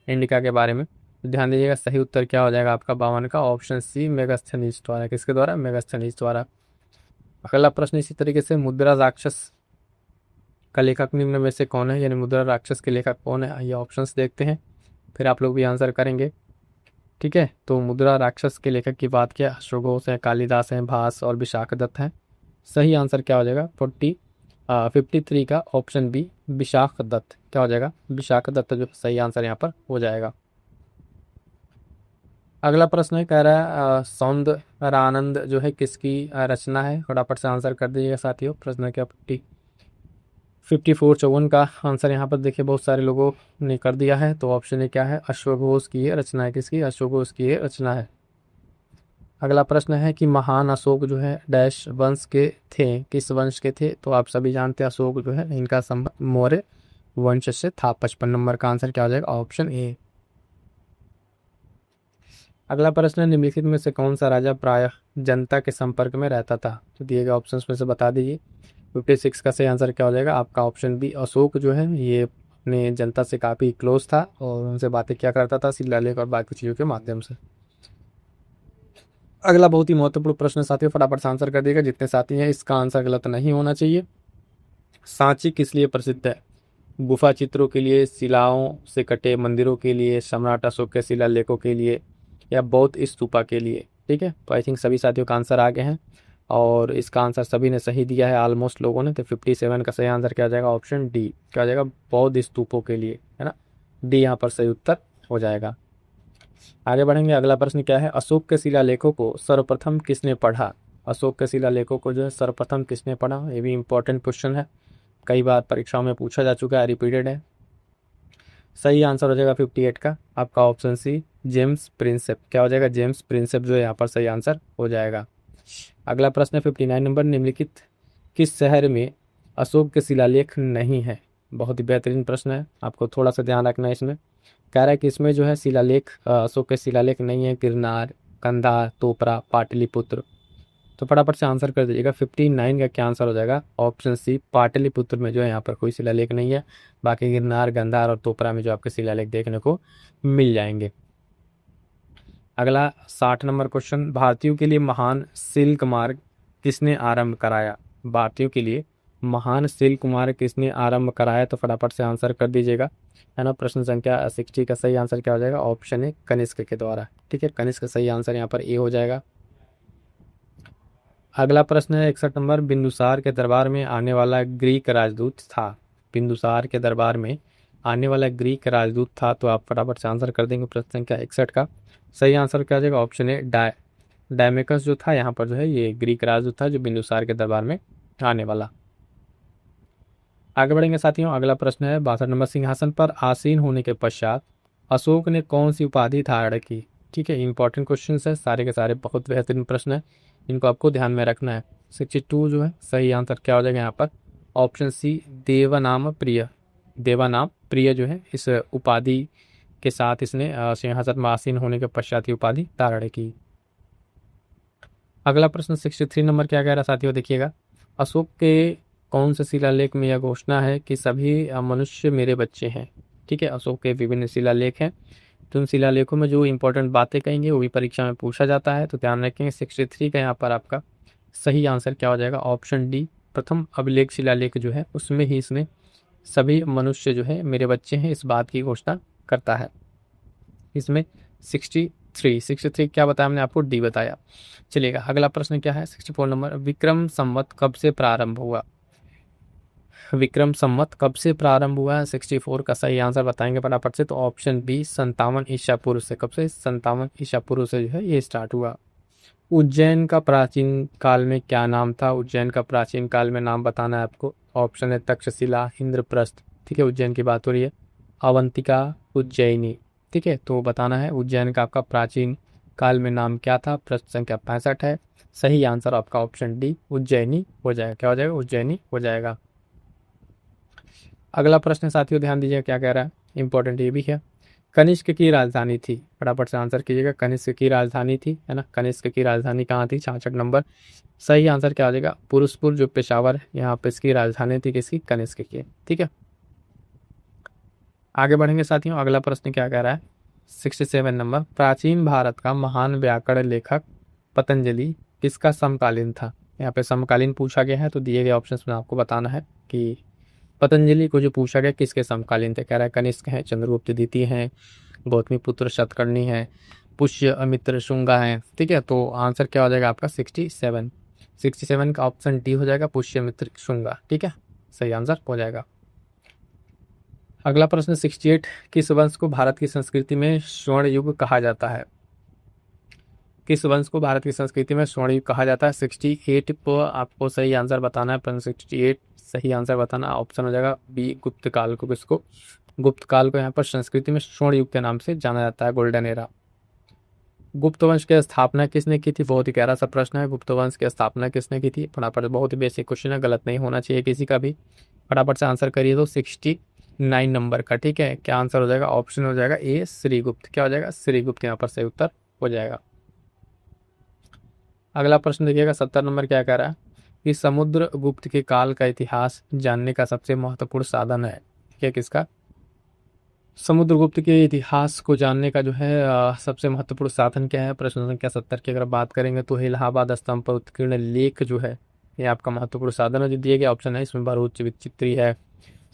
इंडिका के बारे में। तो ध्यान दीजिएगा, सही उत्तर क्या हो जाएगा आपका 52 का, ऑप्शन सी मेगास्थनीज द्वारा। किसके द्वारा, मेगास्थनीज द्वारा। अगला प्रश्न इसी तरीके से, मुद्रा राक्षस का लेखक निम्न में से कौन है, यानी मुद्रा राक्षस के लेखक कौन है, ये ऑप्शंस देखते हैं फिर आप लोग भी आंसर करेंगे। ठीक है, तो मुद्रा राक्षस के लेखक की बात किया, अश्वघोष घोष है, कालिदास हैं, भास और विशाखदत्त हैं। सही आंसर क्या हो जाएगा 53 का ऑप्शन बी विशाखदत्त। क्या हो जाएगा, विशाखदत्त जो सही आंसर यहाँ पर हो जाएगा। अगला प्रश्न है, कह रहा है सौंदरानंद जो है किसकी रचना है, फटाफट से आंसर कर दीजिएगा साथियों। प्रश्न क्या 54 का आंसर यहाँ पर देखिए बहुत सारे लोगों ने कर दिया है। तो ऑप्शन ए क्या है, अश्वघोष की ये रचना है। किसकी, अश्वघोष की ये रचना है। अगला प्रश्न है कि महान अशोक जो है डैश वंश के थे, किस वंश के थे, तो आप सभी जानते हैं अशोक जो है इनका संबंध मौर्य वंश से था। 55 नंबर का आंसर क्या हो जाएगा, ऑप्शन ए। अगला प्रश्न है, निम्नलिखित में से कौन सा राजा प्रायः जनता के संपर्क में रहता था, तो दिए गए ऑप्शंस में से बता दीजिए। 56 का सही आंसर क्या हो जाएगा आपका, ऑप्शन बी अशोक जो है ये अपने जनता से काफ़ी क्लोज था और उनसे बातें क्या करता था, शिलालेख और बाकी चीज़ों के माध्यम से। अगला बहुत ही महत्वपूर्ण प्रश्न साथियों, फटाफट से आंसर कर दिएगा जितने साथी हैं, इसका आंसर गलत नहीं होना चाहिए। सांची किस लिए प्रसिद्ध है, गुफा चित्रों के लिए, शिलाओं से कटे मंदिरों के लिए, सम्राट अशोक के शिलालेखों के लिए, या बौद्ध स्तूपा के लिए। ठीक है, तो आई थिंक सभी साथियों का आंसर आ गए हैं और इसका आंसर सभी ने सही दिया है ऑलमोस्ट लोगों ने। तो 57 का सही आंसर क्या हो जाएगा, ऑप्शन डी। क्या हो जाएगा, बौद्ध स्तूपों के लिए, है ना, डी यहाँ पर सही उत्तर हो जाएगा। आगे बढ़ेंगे, अगला प्रश्न क्या है, अशोक के शिलालेखों को सर्वप्रथम किसने पढ़ा। अशोक के शिलालेखों को जो है सर्वप्रथम किसने पढ़ा, ये भी इंपॉर्टेंट क्वेश्चन है, कई बार परीक्षाओं में पूछा जा चुका है, रिपीटेड है। सही आंसर हो जाएगा 58 का आपका ऑप्शन सी जेम्स प्रिंसेप। क्या हो जाएगा, जेम्स प्रिंसेप जो है यहाँ पर सही आंसर हो जाएगा। अगला प्रश्न है 59 नंबर, निम्नलिखित किस शहर में अशोक के शिलालेख नहीं है। बहुत ही बेहतरीन प्रश्न है, आपको थोड़ा सा ध्यान रखना है इसमें। कह रहा है कि इसमें जो है शिलालेख अशोक के शिलालेख नहीं है, गिरनार, कंधार, तोपरा, पाटलिपुत्र। तो फटाफट से आंसर कर दीजिएगा। 59 का क्या आंसर हो जाएगा, ऑप्शन सी पाटलिपुत्र में जो है यहाँ पर कोई शिलालेख नहीं है, बाकी गिरनार, गंधार और तोपरा में जो आपके शिलालेख देखने को मिल जाएंगे। अगला 60 नंबर क्वेश्चन, भारतीयों के लिए महान सिल्क मार्ग किसने आरंभ कराया। भारतीयों के लिए महान सिल्क मार्ग किसने आरंभ कराया, तो फटाफट से आंसर कर दीजिएगा, है ना। प्रश्न संख्या 60 का सही आंसर क्या हो जाएगा, ऑप्शन ए कनिष्क के द्वारा। ठीक है, कनिष्क का सही आंसर यहाँ पर ए हो जाएगा। अगला प्रश्न है 61 नंबर, बिंदुसार के दरबार में आने वाला ग्रीक राजदूत था। बिंदुसार के दरबार में आने वाला ग्रीक राजदूत था, तो आप फटाफट से आंसर कर देंगे। प्रश्न संख्या 61 का सही आंसर क्या हो जाएगा, ऑप्शन ए डायमेकस जो था यहाँ पर जो है ये ग्रीक राजदूत था जो बिंदुसार के दरबार में आने वाला। आगे बढ़ेंगे साथियों, अगला प्रश्न है 62 नंबर, सिंहासन पर आसीन होने के पश्चात अशोक ने कौन सी उपाधि धारण की। ठीक है, इंपॉर्टेंट क्वेश्चन है सारे के सारे, बहुत बेहतरीन प्रश्न है, इनको आपको ध्यान में रखना है। 62 जो है सही आंसर क्या हो जाएगा यहाँ पर, ऑप्शन सी देवनाम प्रिय। देवानाम प्रिय जो है इस उपाधि के साथ इसने सिंहासन में आसीन होने के पश्चात ही उपाधि धारण की। अगला प्रश्न 63 नंबर क्या कह रहा है साथियों, देखिएगा, अशोक के कौन से शिलालेख में यह घोषणा है कि सभी मनुष्य मेरे बच्चे हैं। ठीक है, अशोक के विभिन्न शिलालेख हैं, तो उन शिलालेखों में जो इंपॉर्टेंट बातें कहेंगे वो भी परीक्षा में पूछा जाता है, तो ध्यान रखेंगे 63 का यहाँ पर आपका सही आंसर क्या हो जाएगा, ऑप्शन डी, प्रथम अभिलेख शिलालेख जो है उसमें ही इसने सभी मनुष्य जो है मेरे बच्चे हैं इस बात की घोषणा करता है। इसमें 63 क्या बताया हमने आपको, डी बताया। चलिएगा अगला प्रश्न क्या है 64 नंबर, विक्रम संवत कब से प्रारंभ हुआ। विक्रम संवत कब से प्रारंभ हुआ है, 64 का सही आंसर बताएंगे फटाफट से, तो ऑप्शन बी 57 ईसा पूर्व से। कब से, 57 ईसा पूर्व से जो है ये स्टार्ट हुआ। उज्जैन का प्राचीन काल में क्या नाम था, उज्जैन का प्राचीन काल में नाम बताना है आपको, ऑप्शन है तक्षशिला, इंद्रप्रस्थ। ठीक है, उज्जैन की बात हो रही है, अवंतिका, उज्जैनी। ठीक है, तो बताना है उज्जैन का आपका प्राचीन काल में नाम क्या था। प्रश्न संख्या 65 है, सही आंसर आपका ऑप्शन डी उज्जैनी हो जाएगा। क्या हो जाएगा, उज्जैनी हो जाएगा। अगला प्रश्न साथियों ध्यान दीजिए क्या कह रहा है, इंपॉर्टेंट ये भी है, कनिष्क की राजधानी थी, फटाफट से आंसर कीजिएगा, कनिष्क की राजधानी थी, है ना, कनिष्क की राजधानी कहाँ थी, 66 नंबर। सही आंसर क्या हो जाएगा, पुरुषपुर जो पेशावर है यहाँ पे इसकी राजधानी थी, किसकी, कनिष्क की। ठीक है, आगे बढ़ेंगे साथियों, अगला प्रश्न क्या कह रहा है 67 नंबर, प्राचीन भारत का महान व्याकरण लेखक पतंजलि किसका समकालीन था। यहाँ पे समकालीन पूछा गया है, तो दिए गए ऑप्शन में आपको बताना है कि पतंजलि को जो पूछा गया किसके समकालीन थे, कह रहा है कनिष्क है, चंद्रगुप्त द्वितीय है, गौतमी पुत्र शतकर्णी है, पुष्य मित्र शुंगा है। ठीक है, तो आंसर क्या हो जाएगा आपका 67 का ऑप्शन डी हो जाएगा, पुष्य मित्र शुंगा। ठीक है, सही आंसर हो जाएगा। अगला प्रश्न 68, किस वंश को भारत की संस्कृति में स्वर्ण युग कहा जाता है। किस वंश को भारत की संस्कृति में स्वर्ण युग कहा जाता है, 68 पर आपको सही आंसर बताना है। 68 सही आंसर बताना, ऑप्शन हो जाएगा बी गुप्त काल को। किसको, गुप्त काल को यहाँ पर संस्कृति में स्वर्ण युग के नाम से जाना जाता है, गोल्डन एरा। गुप्त वंश की स्थापना किसने की थी, बहुत ही प्यारा सा प्रश्न है, गुप्त वंश की स्थापना किसने की थी, फटाफट, बहुत ही बेसिक क्वेश्चन है, गलत नहीं होना चाहिए किसी का भी, फटाफट से आंसर करिए। तो 69 नंबर का, ठीक है, क्या आंसर हो जाएगा, ऑप्शन हो जाएगा ए श्रीगुप्त। क्या हो जाएगा, श्रीगुप्त यहाँ पर सही उत्तर हो जाएगा। अगला प्रश्न देखिएगा 70 नंबर क्या कह रहा है कि समुद्र गुप्त के काल का इतिहास जानने का सबसे महत्वपूर्ण साधन है। क्या, किसका, समुद्रगुप्त के इतिहास को जानने का जो है सबसे महत्वपूर्ण साधन क्या है। प्रश्न संख्या 70 की अगर बात करेंगे तो इलाहाबाद स्तंभ पर उत्कीर्ण लेख जो है ये आपका महत्वपूर्ण साधन है। जो दिए गए ऑप्शन है इसमें भरूच चित्री है,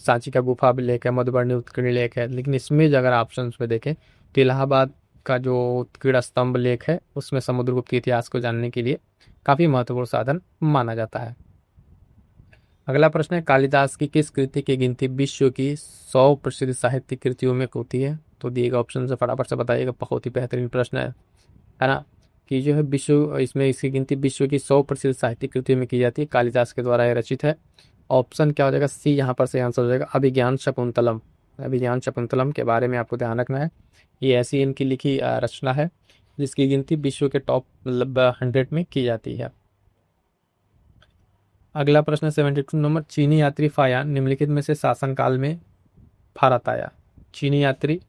सांची का गुफा लेख है, मधुबनी उत्कीर्ण लेख है, लेकिन इसमें अगर ऑप्शन में देखें तो इलाहाबाद का जो उत्कीर्ण स्तंभ लेख है उसमें समुद्रगुप्त के इतिहास को जानने के लिए काफी महत्वपूर्ण साधन माना जाता है। अगला प्रश्न है, कालिदास की किस कृति की गिनती विश्व की 100 प्रसिद्ध साहित्य कृतियों में होती है। तो दिए गए ऑप्शन से फटाफट से बताइएगा, बहुत ही बेहतरीन प्रश्न है ना, कि जो है विश्व, इसमें इसकी गिनती विश्व की 100 प्रसिद्ध साहित्य कृतियों में की जाती है, कालिदास के द्वारा यह रचित है। ऑप्शन क्या हो जाएगा, सी यहाँ पर से आंसर हो जाएगा, अभिज्ञान शकुंतलम। अभिज्ञान शकुंतलम के बारे में आपको ध्यान रखना है, ये ऐसी इनकी लिखी रचना है जिसकी गिनती विश्व के टॉप मतलब 100 में की जाती है। अगला प्रश्न 72 नंबर, चीनी यात्री फायान निम्नलिखित में से शासनकाल में भारत आया। चीनी यात्री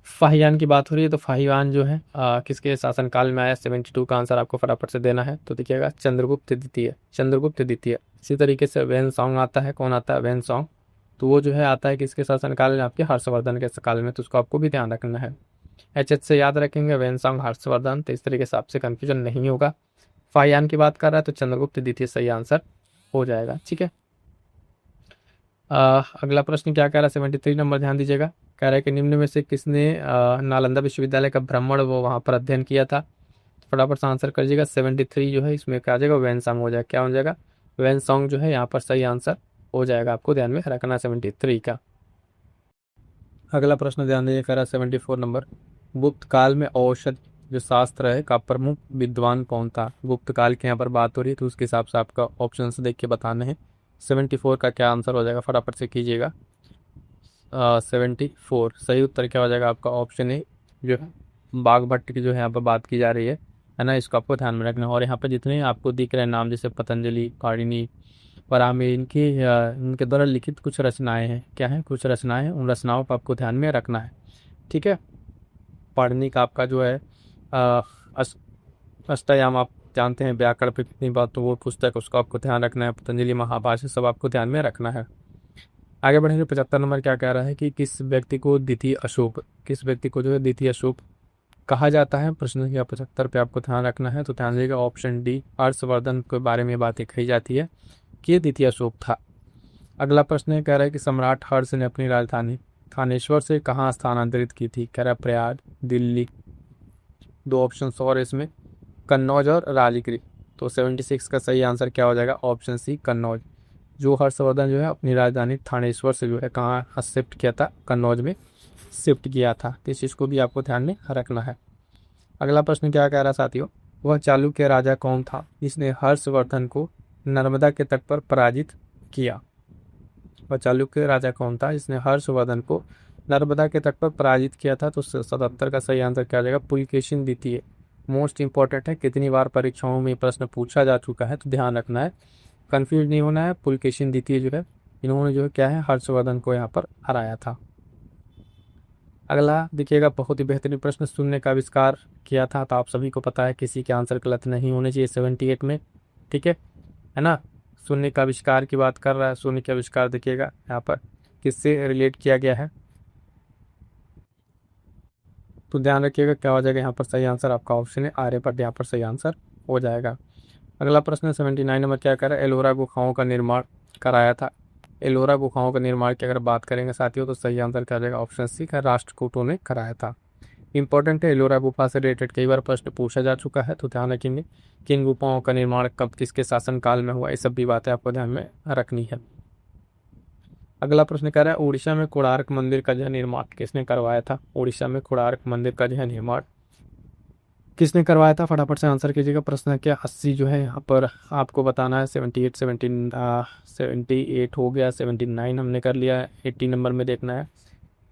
फाहियान की बात हो रही है, तो फाहियान जो है किसके शासनकाल में आया, 72 का आंसर आपको फटाफट से देना है। तो देखिएगा चंद्रगुप्त द्वितीय, चंद्रगुप्त द्वितीय। इसी तरीके से वैन सॉन्ग आता है, कौन आता है, वैन सॉन्ग, तो वो जो है आता है किसके शासनकाल में, आपके हर्षवर्धन के काल में, तो उसको आपको भी ध्यान रखना है। एच से याद रखेंगे, वैन सॉन्ग, हर्षवर्धन, तो इस तरीके से आपसे कंफ्यूजन नहीं होगा। फाहियान की बात कर रहा है तो चंद्रगुप्त द्वितीय सही आंसर हो जाएगा। ठीक है, अगला प्रश्न क्या कह रहा है 73 नंबर, ध्यान दीजिएगा, कह रहा है कि निम्न में से किसने नालंदा विश्वविद्यालय का भ्रमण वो वहाँ पर अध्ययन किया था। फटाफट से आंसर करिएगा, 73 जो है इसमें क्या आ जाएगा, वैन सॉन्ग हो जाएगा। क्या हो जाएगा, वैन सॉन्ग जो है यहाँ पर सही आंसर हो जाएगा, आपको ध्यान में रखना 73 का। अगला प्रश्न ध्यान दीजिए, कह रहा है 74 नंबर, गुप्त काल में औषध जो शास्त्र है का प्रमुख विद्वान कौन था। गुप्त काल की यहाँ पर बात हो रही है तो उसके हिसाब से आपका ऑप्शन देख के बताने हैं। 74 का क्या आंसर हो जाएगा, फटाफट से कीजिएगा। 74 सही उत्तर क्या हो जाएगा आपका ऑप्शन ए जो है बाघ भट्ट की जो है यहाँ पर बात की जा रही है ना, इसको आपको ध्यान में रखना है। और यहाँ पे जितने आपको दिख रहे हैं नाम, जैसे पतंजलि, कारिणी, परामी, इनके द्वारा लिखित कुछ रचनाएं हैं, क्या हैं, कुछ रचनाएं हैं, उन रचनाओं को आपको ध्यान में रखना है। ठीक है, पाणिनि का आपका जो है अ, अस- अष्टयाम आप जानते हैं, व्याकरण पे कितनी बात, तो वो पुस्तक उसको आपको ध्यान रखना है, पतंजलि महाभाष्य सब आपको ध्यान में रखना है। आगे बढ़ेंगे, 75 नंबर क्या कह रहा है कि किस व्यक्ति को द्वितीय अशोक, किस व्यक्ति को जो है द्वितीय अशोक कहा जाता है, प्रश्न संख्या 75 पे आपको ध्यान रखना है। तो ध्यान दीजिएगा ऑप्शन डी, हर्षवर्धन के बारे में बातें कही जाती है कि ये द्वितीय अशोक था। अगला प्रश्न ये कह रहा है कि सम्राट हर्ष ने अपनी राजधानी थानेश्वर से कहाँ स्थानांतरित की थी, कह रहा है प्रयाग, दिल्ली, दो ऑप्शन और इसमें, कन्नौज और राजगिरी। तो 76 का सही आंसर क्या हो जाएगा, ऑप्शन सी कन्नौज। जो हर्षवर्धन जो है अपनी राजधानी थानेश्वर से जो है कहाँ शिफ्ट किया था, कन्नौज में शिफ्ट किया था। तो इस चीज़ को भी आपको ध्यान में रखना है। अगला प्रश्न क्या कह रहा है साथियों, वह चालुक्य राजा कौन था जिसने हर्षवर्धन को नर्मदा के तट पर पराजित किया। वह चालुक्य राजा कौन था जिसने हर्षवर्धन को नर्मदा के तट पर पराजित किया था। तो 77 का सही आंसर क्या हो जाएगा, पुलकेशिन द्वितीय। मोस्ट इंपॉर्टेंट है, कितनी बार परीक्षाओं में प्रश्न पूछा जा चुका है, तो ध्यान रखना है, कंफ्यूज नहीं होना है। पुलकेशिन द्वितीय जो है इन्होंने जो है क्या है हर्षवर्धन को यहाँ पर हराया था। अगला देखिएगा, बहुत ही बेहतरीन प्रश्न, शून्य का आविष्कार किया था। तो आप सभी को पता है किसी के आंसर गलत नहीं होने चाहिए 78 में। ठीक है ना, शून्य का आविष्कार की बात कर रहा है। शून्य का आविष्कार देखिएगा यहाँ पर किससे रिलेट किया गया है, तो ध्यान रखिएगा क्या हो जाएगा यहाँ पर सही आंसर आपका ऑप्शन है आर्यभट्ट, यहाँ पर सही आंसर हो जाएगा। अगला प्रश्न 79 नंबर क्या कर रहा है, एलोरा गुफाओं का निर्माण कराया था। एलोरा गुफाओं का निर्माण की अगर बात करेंगे साथियों, तो सही आंसर क्या जाएगा, ऑप्शन सी का राष्ट्रकूटों ने कराया था। इंपॉर्टेंट है, एलोरा गुफा से रिलेटेड कई बार प्रश्न पूछा जा चुका है, तो ध्यान रखेंगे किन गुफाओं का निर्माण कब किसके शासनकाल में हुआ, ये सब भी बातें आपको ध्यान में रखनी है। अगला प्रश्न कह रहा है, उड़ीसा में कोणार्क मंदिर का जो है निर्माण किसने करवाया था। उड़ीसा में कोणार्क मंदिर का जो है निर्माण किसने करवाया था, फटाफट से आंसर कीजिएगा। प्रश्न क्या 80 जो है यहाँ पर आपको बताना है। 78 हो गया, 79 हमने कर लिया, 80 नंबर में देखना है।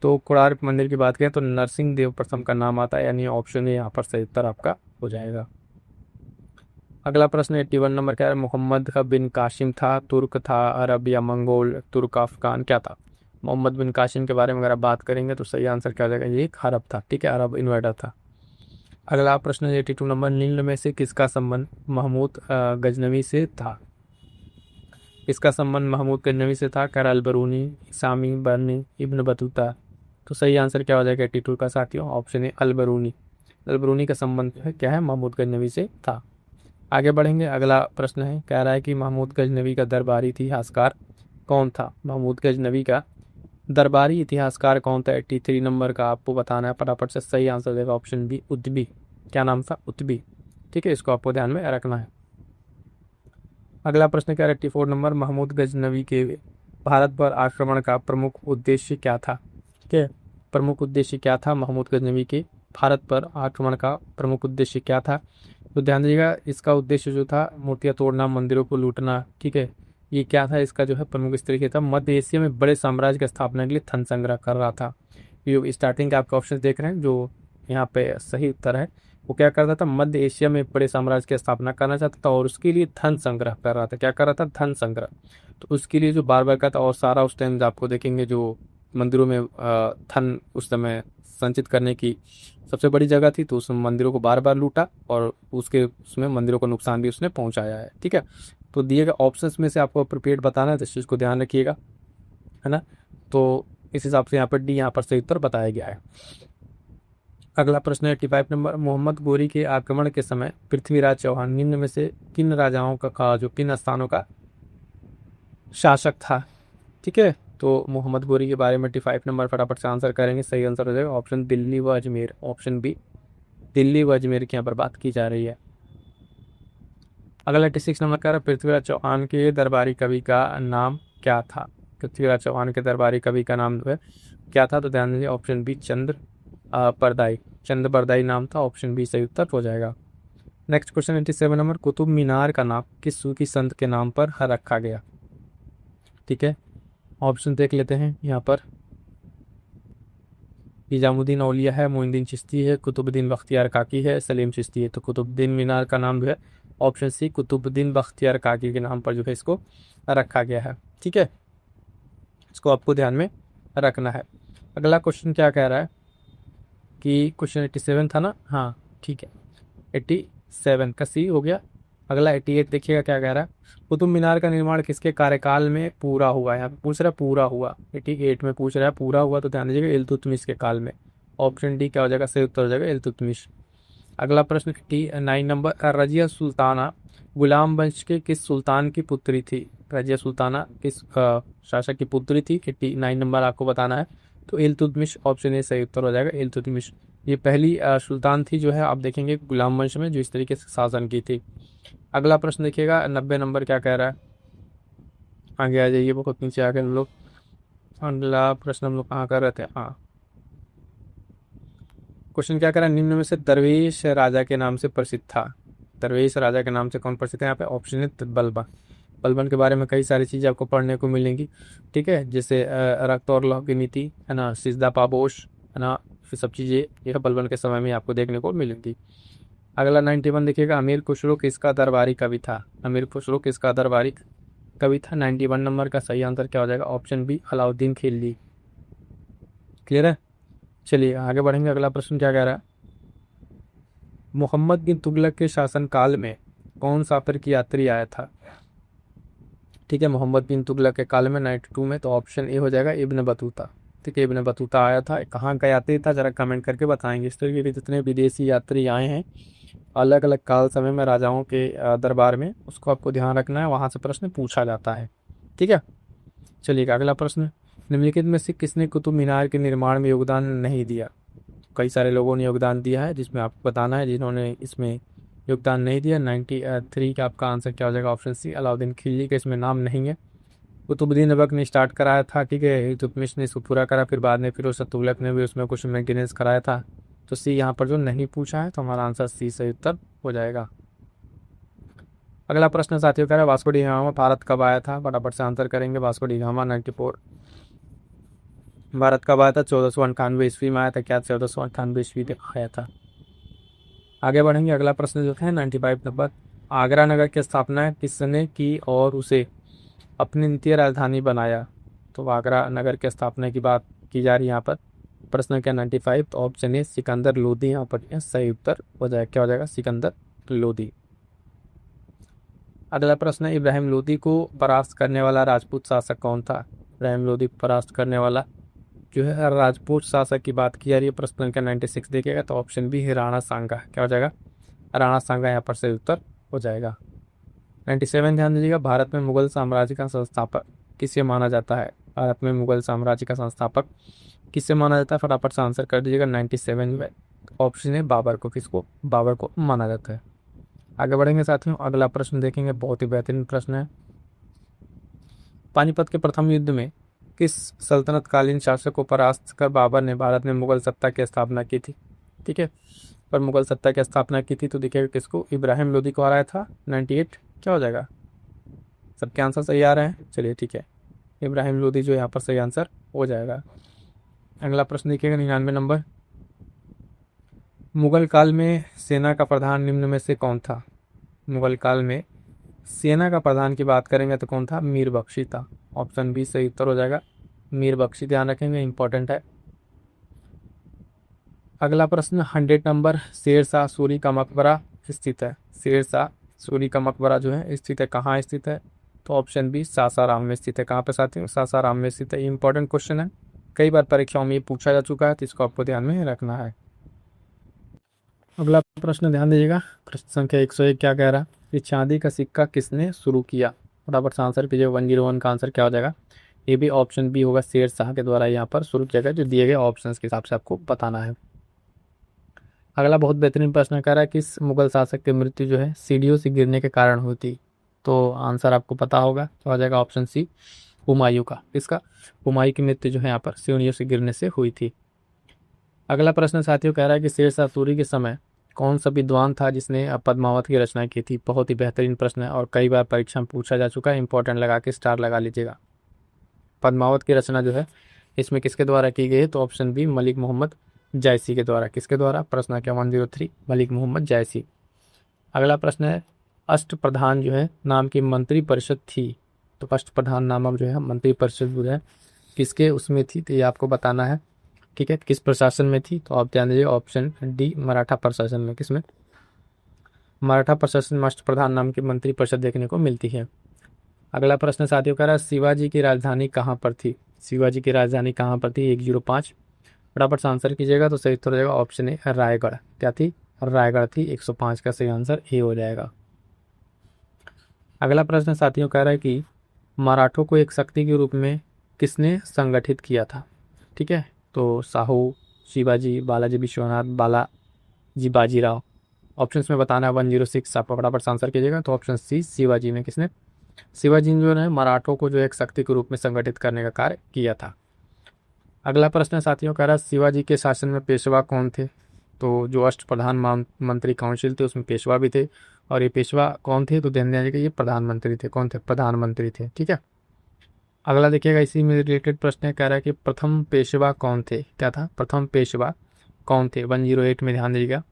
तो कोणार्क मंदिर की बात करें तो नरसिंह देव प्रथम का नाम आता है, यानी ऑप्शन ए यहाँ पर सही उत्तर आपका हो जाएगा। अगला प्रश्न 81 नंबर क्या है, मोहम्मद बिन कासिम था, तुर्क था, अरब या मंगोल, तुर्क अफगान क्या था। मोहम्मद बिन कासिम के बारे में अगर आप बात करेंगे तो सही आंसर क्या हो जाएगा, ये एक अरब था। ठीक है, अरब इन्वेडर था। अगला प्रश्न 82 नंबर, निम्न में से किसका संबंध महमूद गजनवी से था। इसका संबंध महमूद गजनवी से था, कर अलबरूनी, सामी, बर्नी, इब्न बतूता। तो सही आंसर क्या हो जाएगा 82 का साथियों, ऑप्शन है अलबरूनी। अलबरूनी का संबंध है क्या है, महमूद गजनवी से था। आगे बढ़ेंगे, अगला प्रश्न है, कह रहा है कि महमूद गजनवी का दरबारी इतिहासकार कौन था। महमूद गजनवी का दरबारी इतिहासकार कौन था, 83 नंबर का आपको बताना है। फटाफट से सही आंसर देगा ऑप्शन बी, उतबी। क्या नाम था, उतबी। ठीक है, इसको आपको ध्यान में रखना है। अगला प्रश्न क्या, 84 नंबर, महमूद गजनवी के भारत पर आक्रमण का प्रमुख उद्देश्य क्या था। ठीक है, प्रमुख उद्देश्य क्या था महमूद गजनवी के भारत पर आक्रमण का प्रमुख उद्देश्य क्या था। तो ध्यान दीजिएगा, इसका उद्देश्य जो था मूर्तियां तोड़ना, मंदिरों को लूटना। ठीक है, ये क्या था, इसका जो है प्रमुख इस तरीके था, मध्य एशिया में बड़े साम्राज्य की स्थापना के लिए धन संग्रह कर रहा था। ये स्टार्टिंग के आपके ऑप्शन देख रहे हैं, जो यहाँ पे सही उत्तर है वो क्या करता था, मध्य एशिया में बड़े साम्राज्य की स्थापना करना चाहता था और उसके लिए धन संग्रह कर रहा था। क्या कर रहा था, धन संग्रह। तो उसके लिए जो बार बार का था, और सारा उस टाइम आपको देखेंगे जो मंदिरों में धन उस समय संचित करने की सबसे बड़ी जगह थी, तो उस मंदिरों को बार बार लूटा और उसमें मंदिरों को नुकसान भी उसने पहुंचाया है। ठीक है, तो दिए गए ऑप्शंस में से आपको अप्रोप्रिएट बताना है, तो इस चीज़ को ध्यान रखिएगा, है ना। तो इस हिसाब से यहाँ पर डी यहाँ पर सही उत्तर बताया गया है। अगला प्रश्न 85 नंबर, मोहम्मद गोरी के आक्रमण के समय पृथ्वीराज चौहान निम्न में से किन राजाओं का जो किन स्थानों का शासक था। ठीक है, तो मोहम्मद गोरी के बारे में 85 नंबर फटाफट से आंसर करेंगे, सही आंसर हो जाएगा ऑप्शन दिल्ली व अजमेर, ऑप्शन बी दिल्ली व अजमेर की यहाँ पर बात की जा रही है। अगला 86 नंबर का, पृथ्वीराज चौहान के दरबारी कवि का नाम क्या था। पृथ्वीराज चौहान के दरबारी कवि का नाम जो है क्या था, तो ध्यान दीजिए ऑप्शन बी चंद्र बरदाई, चंद्र बरदाई नाम था, ऑप्शन बी सही उत्तर हो जाएगा। Next question 87 number, Qutub Minar का नाम किस सूफी संत के नाम पर रखा गया। ठीक है, ऑप्शन देख लेते हैं यहाँ पर। निजामुद्दीन औलिया है, मोइनुद्दीन चिश्ती है, कुतुबुद्दीन बख्तियार काकी है, सलीम चिश्ती है। तो कुतुबुद्दीन मीनार का नाम जो है ऑप्शन सी कुतुबुद्दीन बख्तियार काकी के नाम पर जो है इसको रखा गया है। ठीक है, इसको आपको ध्यान में रखना है। अगला क्वेश्चन क्या कह रहा है कि क्वेश्चन 87 था ना, हाँ ठीक है, 87 का सी हो गया। अगला 88 देखिएगा क्या कह रहा है, कुतुब मीनार का निर्माण किसके कार्यकाल में पूरा हुआ है। यहाँ पे पूछ रहा है पूरा हुआ, 88 में पूछ रहा है पूरा हुआ, तो ध्यान दीजिएगा इल्तुतमिश के काल में। ऑप्शन डी क्या हो जाएगा, सही उत्तर हो जाएगा इल्तुतमिश। अगला प्रश्न 89 नंबर, रजिया सुल्ताना गुलाम वंश के किस सुल्तान की पुत्री थी। रजिया सुल्ताना किस शासक की पुत्री थी, 89 नंबर आपको बताना है। तो इल्तुतमिश, ऑप्शन ए सही उत्तर हो जाएगा इल्तुतमिश। ये पहली सुल्तान थी जो है आप देखेंगे गुलाम वंश में जो इस तरीके से शासन की थी। अगला प्रश्न देखिएगा 90 नंबर क्या कह रहा है, आगे आ जाइए, बहुत नीचे आके हम लोग अगला प्रश्न हम लोग कहाँ कर रहे थे, हाँ क्वेश्चन क्या कह रहा है, निम्न में से दरवेश राजा के नाम से प्रसिद्ध था। दरवेश राजा के नाम से कौन प्रसिद्ध है, यहाँ पे ऑप्शन है बलबन। बलबन के बारे में कई सारी चीज़ें आपको पढ़ने को मिलेंगी। ठीक है, जैसे रक्त और लौह की नीति है ना, सिजदा पापोश है ना, ये सब चीज़ें यह बलबन के समय में आपको देखने को मिलेंगी। अगला 91 देखिएगा, अमीर खुसरो किसका दरबारी कवि था। अमीर खुसरो किसका दरबारी कवि था। 91 नंबर का सही आंसर क्या हो जाएगा, option B Alauddin Khilji. Clear है, चलिए आगे बढ़ेंगे। अगला प्रश्न क्या कह रहा है, मोहम्मद बिन तुगलक के शासनकाल में कौन सा अफ्रीकी की यात्री आया था। ठीक है, मोहम्मद बिन तुगलक के काल में 92 में, तो ऑप्शन ए हो जाएगा इब्न बतूता। ठीक है, इब्न बतूता आया था। कहाँ का यात्री था जरा कमेंट करके बताएंगे। इस तरीके के जितने विदेशी यात्री आए हैं अलग अलग काल समय में राजाओं के दरबार में, उसको आपको ध्यान रखना है, वहाँ से प्रश्न पूछा जाता है। ठीक है, चलिए अगला प्रश्न, निम्नलिखित में से किसने कुतुब मीनार के निर्माण में योगदान नहीं दिया। कई सारे लोगों ने योगदान दिया है, जिसमें आपको बताना है जिन्होंने इसमें योगदान नहीं दिया। 93 का आपका आंसर क्या हो जाएगा, ऑप्शन सी अलाउद्दीन खिलजी का इसमें नाम नहीं है। कुतुबुद्दीन ऐबक ने स्टार्ट कराया था, ठीक है, इल्तुतमिश ने इसको पूरा करा, फिर बाद में फिरोज तुगलक ने भी उसमें कुछ मेंटेनेंस कराया था। तो सी यहाँ पर जो नहीं पूछा है, तो हमारा आंसर सी सही उत्तर हो जाएगा। अगला प्रश्न साथियों कह रहा है, वास्को डी गामा भारत कब आया था। फटाफट से आंसर करेंगे। वास्को डी गामा 94 भारत कब आया था, 1498 ईस्वी में आया था। क्या 1498 ईस्वी में आया था। आगे बढ़ेंगे। अगला प्रश्न जो है 95 नंबर, आगरा नगर की स्थापना किसने की और उसे अपनी द्वितीय राजधानी बनाया। तो आगरा नगर की स्थापना की बात की जा रही है यहाँ पर। प्रश्न क्या 95, तो ऑप्शन ए सिकंदर लोदी यहाँ पर सही उत्तर हो जाएगा। क्या हो जाएगा, सिकंदर लोदी। अगला प्रश्न है, इब्राहिम लोदी को परास्त करने वाला राजपूत शासक कौन था। इब्राहिम लोदी को परास्त करने वाला जो है राजपूत शासक की बात की जा रही है। प्रश्न संख्या 96 देखिएगा, तो ऑप्शन बी है राणा सांगा। क्या हो जाएगा, राणा सांगा यहाँ पर सही उत्तर हो जाएगा। 97 ध्यान दीजिएगा, भारत में मुगल साम्राज्य का संस्थापक किसे माना जाता है। भारत में मुगल साम्राज्य का संस्थापक किसे माना जाता है, फटाफट से आंसर कर दीजिएगा। 97 में ऑप्शन है बाबर को। किसको, बाबर को माना जाता है। आगे बढ़ेंगे साथियों, अगला प्रश्न देखेंगे, बहुत ही बेहतरीन प्रश्न है। पानीपत के प्रथम युद्ध में किस सल्तनत कालीन शासक को परास्त कर बाबर ने भारत में मुगल सत्ता की स्थापना की थी। ठीक है, पर मुगल सत्ता की स्थापना की थी, तो देखिएगा किसको, इब्राहिम लोदी को हराया था। 98 क्या हो जाएगा, सबके आंसर सही आ रहे हैं। चलिए ठीक है, इब्राहिम लोदी जो यहाँ पर सही आंसर हो जाएगा। अगला प्रश्न देखिएगा 99 नंबर, मुगल काल में सेना का प्रधान निम्न में से कौन था। मुगल काल में सेना का प्रधान की बात करेंगे तो कौन था, मीर बख्शी था। ऑप्शन बी सही उत्तर हो जाएगा, मीर बख्शी। ध्यान रखेंगे, इंपॉर्टेंट है। अगला प्रश्न 100 नंबर, शेर शाह सूरी का मकबरा स्थित है। शेर शाह सूरी का मकबरा जो है स्थित है, कहाँ स्थित है, तो ऑप्शन बी सासाराम में स्थित है। कहाँ पे साथियों, सासाराम में स्थित है। इंपॉर्टेंट क्वेश्चन है, कई बार परीक्षाओं में ये पूछा जा चुका है, तो इसको आपको ध्यान में रखना है। अगला प्रश्न ध्यान दीजिएगा, प्रश्न संख्या 101 क्या कह रहा है कि चांदी का सिक्का किसने शुरू किया। फटाफट से आंसर कीजिए। 101 का आंसर क्या हो जाएगा, ये भी ऑप्शन बी होगा, शेर शाह के द्वारा यहाँ पर शुरू किया गया, जो दिए गए ऑप्शन के हिसाब से आपको बताना है। अगला बहुत बेहतरीन प्रश्न कह रहा है, किस मुगल शासक की मृत्यु जो है सीढ़ियों से गिरने के कारण हुई थी। तो आंसर आपको पता होगा, तो हो जाएगा ऑप्शन सी हुमायूं का। किसका, हुमायूं की मृत्यु जो है यहाँ पर सीढ़ियों से गिरने से हुई थी। अगला प्रश्न साथियों कह रहा है कि शेर शाह सूरी के समय कौन सा विद्वान था जिसने पद्मावत की रचना की थी। बहुत ही बेहतरीन प्रश्न है और कई बार परीक्षा में पूछा जा चुका है, इंपॉर्टेंट लगा के स्टार लगा लीजिएगा। पद्मावत की रचना जो है इसमें किसके द्वारा की गई है, तो ऑप्शन बी मलिक मोहम्मद जायसी के द्वारा। किसके द्वारा, प्रश्न संख्या 103 मलिक मोहम्मद जायसी। अगला प्रश्न है अष्टप्रधान जो है नाम की मंत्री परिषद थी, तो अष्टप्रधान नामक जो है मंत्री परिषद जो है किसके उसमें थी, तो ये आपको बताना है। ठीक है, किस प्रशासन में थी, तो आप ध्यान दीजिए ऑप्शन डी मराठा प्रशासन में। किसमें, मराठा प्रशासन में अष्टप्रधान नाम की मंत्री परिषद देखने को मिलती है। अगला प्रश्न साथियों कह रहा है शिवाजी की राजधानी कहाँ पर थी, शिवाजी की राजधानी कहाँ पर थी, 105। फटाफट से आंसर कीजिएगा, तो सही उत्तर हो जाएगा ऑप्शन ए रायगढ़। क्या थी, रायगढ़ थी। 105 का सही आंसर ए हो जाएगा। अगला प्रश्न साथियों कह रहा है कि मराठों को एक शक्ति के रूप में किसने संगठित किया था। ठीक है, तो साहू, शिवाजी, बालाजी विश्वनाथ, बालाजी बाजीराव। ऑप्शन में बताना है 106। आप फटाफट से आंसर कीजिएगा, तो ऑप्शन सी शिवाजी ने। किसने, शिवाजी ने जो है मराठों को जो एक शक्ति के रूप में संगठित करने का कार्य किया था। अगला प्रश्न साथियों कह रहा है शिवाजी के शासन में पेशवा कौन थे, तो जो अष्टप्रधान मंत्री काउंसिल थे उसमें पेशवा भी थे, और ये पेशवा कौन थे, तो ध्यान दीजिएगा ये प्रधानमंत्री थे। कौन थे, प्रधानमंत्री थे। ठीक है, अगला देखिएगा इसी में रिलेटेड प्रश्न है, कह रहा है कि प्रथम पेशवा कौन थे। क्या था, प्रथम पेशवा कौन थे, 108 में ध्यान दीजिएगा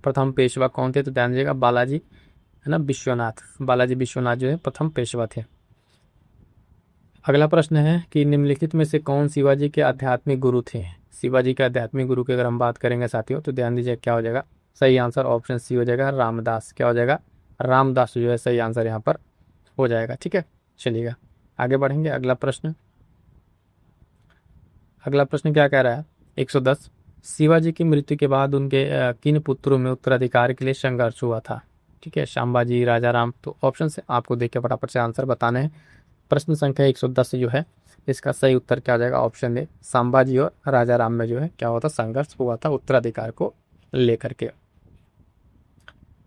प्रथम पेशवा कौन थे, तो ध्यान दीजिएगा बालाजी है ना विश्वनाथ, बालाजी विश्वनाथ जो है प्रथम पेशवा थे। अगला प्रश्न है कि निम्नलिखित में से कौन शिवाजी के आध्यात्मिक गुरु थे। शिवाजी के आध्यात्मिक गुरु की अगर हम बात करेंगे साथियों, तो ध्यान दीजिए क्या हो जाएगा, सही आंसर ऑप्शन सी हो जाएगा रामदास। क्या हो जाएगा, रामदास जो है सही आंसर यहाँ पर हो जाएगा। ठीक है, चलिएगा आगे बढ़ेंगे। अगला प्रश्न क्या कह रहा है, 110। शिवाजी की मृत्यु के बाद उनके किन पुत्रों में उत्तराधिकार के लिए संघर्ष हुआ था। ठीक है, शांबाजी, राजा राम। तो ऑप्शन से आपको देख के फटाफट से आंसर बताने हैं। प्रश्न संख्या 110 जो है इसका सही उत्तर क्या हो जाएगा, ऑप्शन ए संभाजी और राजा राम में जो है क्या हुआ था, संघर्ष हुआ था उत्तराधिकार को लेकर के।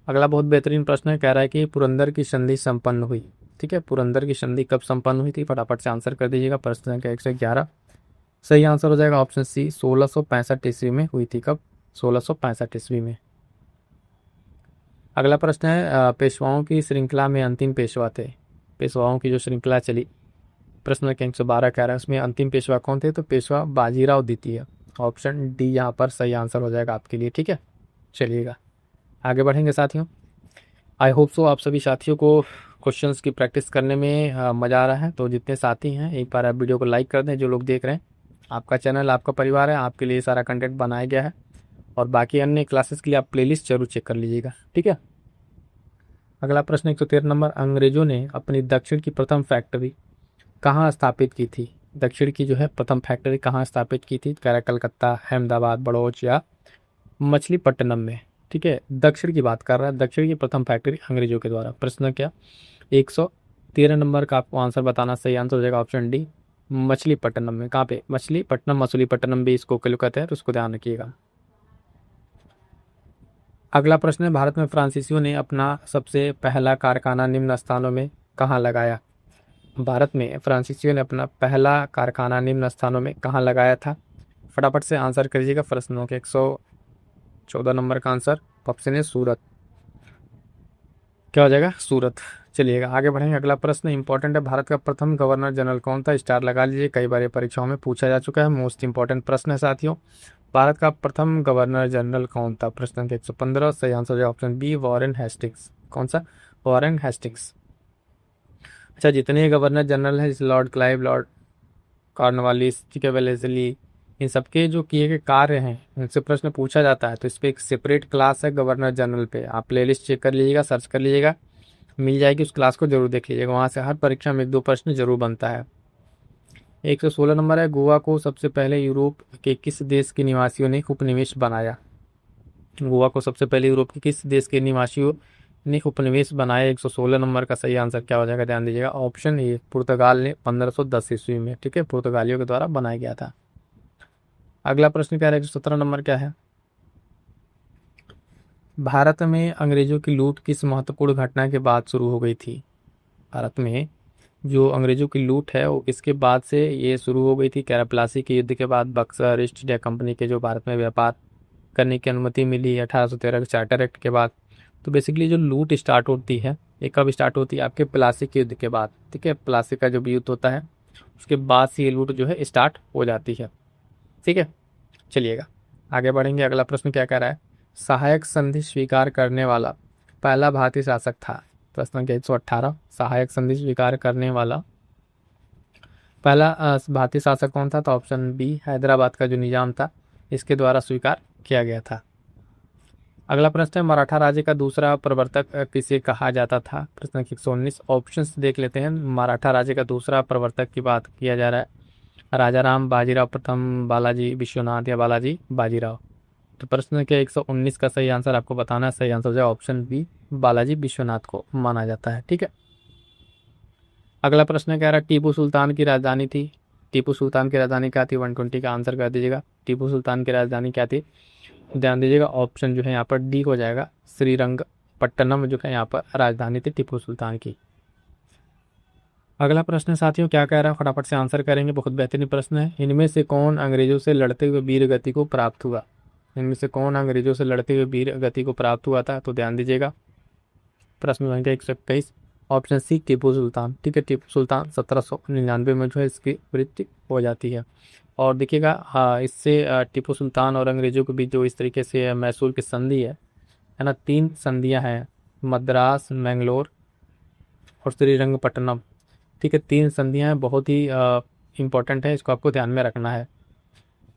अगला बहुत बेहतरीन प्रश्न है, कह रहा है कि पुरंदर की संधि संपन्न हुई। ठीक है, पुरंदर की संधि कब संपन्न हुई थी, फटाफट से आंसर कर दीजिएगा। प्रश्न संख्या 111 सही आंसर हो जाएगा ऑप्शन सी 1665 ईस्वी में हुई थी। कब, 1665 ईस्वी में। अगला प्रश्न है पेशवाओं की श्रृंखला में अंतिम पेशवा थे। पेशवाओं की जो श्रृंखला चली, प्रश्न संख्या 112 कह रहा है उसमें अंतिम पेशवा कौन थे, तो पेशवा बाजीराव द्वितीय। ऑप्शन डी यहाँ पर सही आंसर हो जाएगा आपके लिए। ठीक है, चलिएगा आगे बढ़ेंगे साथियों। आई होप सो आप सभी साथियों को क्वेश्चंस की प्रैक्टिस करने में मज़ा आ रहा है। तो जितने साथी हैं एक बार आप वीडियो को लाइक कर दें। जो लोग देख रहे हैं, आपका चैनल आपका परिवार है, आपके लिए सारा कंटेंट बनाया गया है, और बाकी अन्य क्लासेस के लिए आप प्लेलिस्ट जरूर चेक कर लीजिएगा। ठीक है, अगला प्रश्न 113 नंबर, अंग्रेजों ने अपनी दक्षिण की प्रथम फैक्ट्री कहाँ स्थापित की थी। दक्षिण की जो है प्रथम फैक्ट्री कहाँ स्थापित की थी, कलकत्ता, अहमदाबाद, बड़ौच या मछलीपट्टनम में। ठीक है, दक्षिण की बात कर रहा है, दक्षिण की प्रथम फैक्ट्री अंग्रेजों के द्वारा। प्रश्न क्या 113 नंबर का आपको आंसर बताना, सही आंसर हो जाएगा ऑप्शन डी मछलीपट्टनम में। कहाँ पे, मछलीपट्टनम, मसूलीपट्टनम भी इसको कहते हैं, तो उसको ध्यान रखिएगा। अगला प्रश्न है, भारत में फ्रांसीसियों ने अपना सबसे पहला कारखाना निम्न स्थानों में कहाँ लगाया। भारत में फ्रांसीसियों ने अपना पहला कारखाना निम्न स्थानों में कहाँ लगाया था। फटाफट से आंसर करिएगा। प्रश्नों के 114 नंबर का आंसर ऑप्शन है सूरत। क्या हो जाएगा, सूरत। चलिएगा आगे बढ़ेंगे। अगला प्रश्न इंपॉर्टेंट है, भारत का प्रथम गवर्नर जनरल कौन था। स्टार लगा लीजिए, कई बार परीक्षाओं में पूछा जा चुका है, मोस्ट इंपॉर्टेंट प्रश्न है साथियों। भारत का प्रथम गवर्नर जनरल कौन था। प्रश्न के 115 सही आंसर है ऑप्शन बी वॉरेन हेस्टिंग्स। कौन सा, वॉरेन हेस्टिंग्स। अच्छा, जितने गवर्नर जनरल हैं जैसे लॉर्ड क्लाइव, लॉर्ड कॉर्नवालिस, ठीक है, वेलेस्ली, इन सबके जो किए गए कार्य हैं उनसे प्रश्न पूछा जाता है, तो इस पर एक सेपरेट क्लास है गवर्नर जनरल पे। आप प्लेलिस्ट चेक कर लीजिएगा, सर्च कर लीजिएगा, मिल जाएगी, उस क्लास को जरूर देख लीजिएगा। वहाँ से हर परीक्षा में 1-2 प्रश्न जरूर बनता है। 116 नंबर है, गोवा को सबसे पहले यूरोप के किस देश के निवासियों ने उपनिवेश बनाया। गोवा को सबसे पहले यूरोप के किस देश के निवासियों ने उपनिवेश बनाया। 116 नंबर का सही आंसर क्या हो जाएगा, ध्यान दीजिएगा ऑप्शन ए पुर्तगाल ने 1510 ईस्वी में। ठीक है, पुर्तगालियों के द्वारा बनाया गया था। अगला प्रश्न क्या है, 117 नंबर क्या है, भारत में अंग्रेजों की लूट किस महत्वपूर्ण घटना के बाद शुरू हो गई थी। भारत में जो अंग्रेजों की लूट है वो किसके बाद से ये शुरू हो गई थी। प्लासी के युद्ध के बाद, बक्सर ईस्ट इंडिया कंपनी के जो भारत में व्यापार करने की अनुमति मिली 1813 के चार्टर एक्ट के बाद। तो बेसिकली जो लूट स्टार्ट होती है ये कब स्टार्ट होती है, आपके प्लासी के युद्ध के बाद। ठीक है, प्लासी का जो युद्ध होता है उसके बाद सील रूट जो है स्टार्ट हो जाती है। ठीक है, चलिएगा आगे बढ़ेंगे। अगला प्रश्न क्या कह रहा है, सहायक संधि स्वीकार करने वाला पहला भारतीय शासक था। प्रश्न संख्या 118, सहायक संधि स्वीकार करने वाला पहला भारतीय शासक कौन था? तो ऑप्शन बी हैदराबाद का जो निजाम था इसके द्वारा स्वीकार किया गया था। अगला प्रश्न है, मराठा राज्य का दूसरा प्रवर्तक किसे कहा जाता था? प्रश्न संख्या 119, ऑप्शंस देख लेते हैं। मराठा राज्य का दूसरा प्रवर्तक की बात किया जा रहा है, राजा राम, बाजीराव प्रथम, बालाजी विश्वनाथ या बालाजी बाजीराव। तो प्रश्न संख्या 119 का सही आंसर आपको बताना है। सही आंसर हो जाए ऑप्शन बी, बालाजी विश्वनाथ को माना जाता है। ठीक है, अगला प्रश्न कह रहा है, टीपू सुल्तान की राजधानी थी। टीपू सुल्तान की राजधानी क्या थी? 120 का आंसर कर दीजिएगा। टीपू सुल्तान की राजधानी क्या थी? ध्यान दीजिएगा, ऑप्शन जो है यहाँ पर डी हो जाएगा, श्रीरंगपट्टनम जो है यहाँ पर राजधानी थी टीपू सुल्तान की। अगला प्रश्न साथियों क्या कह रहा है, फटाफट से आंसर करेंगे, बहुत बेहतरीन प्रश्न है। इनमें से कौन अंग्रेजों से लड़ते हुए वीर गति को प्राप्त हुआ? इनमें से कौन अंग्रेजों से लड़ते हुए वीर गति को प्राप्त हुआ था? तो ध्यान दीजिएगा, प्रश्न संख्या 121, ऑप्शन सी टीपू सुल्तान। ठीक है, टीपू सुल्तान 1799 में जो है इसकी मृत्यु हो जाती है। और देखिएगा हाँ, इससे टीपू सुल्तान और अंग्रेजों के बीच जो इस तरीके से मैसूर की संधि है ना, 3 संधियां हैं, मद्रास, मैंगलोर और श्रीरंगपट्टनम। ठीक है, 3 संधियां हैं, बहुत ही इंपॉर्टेंट है, इसको आपको ध्यान में रखना है।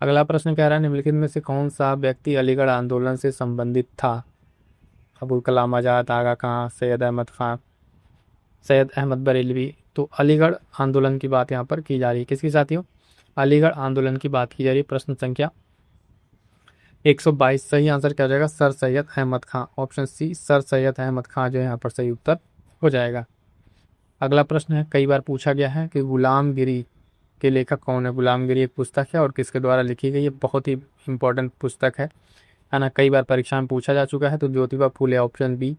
अगला प्रश्न कह रहा है, निम्नलिखित में से कौन सा व्यक्ति अलीगढ़ आंदोलन से संबंधित था? अबुल कलाम आज़ाद, आगा खां, सैयद अहमद खां, सैयद अहमद बरेलवी। तो अलीगढ़ आंदोलन की बात यहाँ पर की जा रही है, किसकी साथियों? अलीगढ़ आंदोलन की बात की जा रही है। प्रश्न संख्या 122, सही आंसर क्या हो जाएगा? Sir Syed Ahmad Khan, option C sir Syed Ahmad Khan जो है यहाँ पर सही उत्तर हो जाएगा। अगला प्रश्न है, कई बार पूछा गया है कि गुलामगिरी के लेखक कौन है? गुलामगिरी एक पुस्तक है और किसके द्वारा लिखी गई है? बहुत ही इंपॉर्टेंट पुस्तक है ना, कई बार परीक्षा में पूछा जा चुका है। तो ज्योतिबा फूले, ऑप्शन बी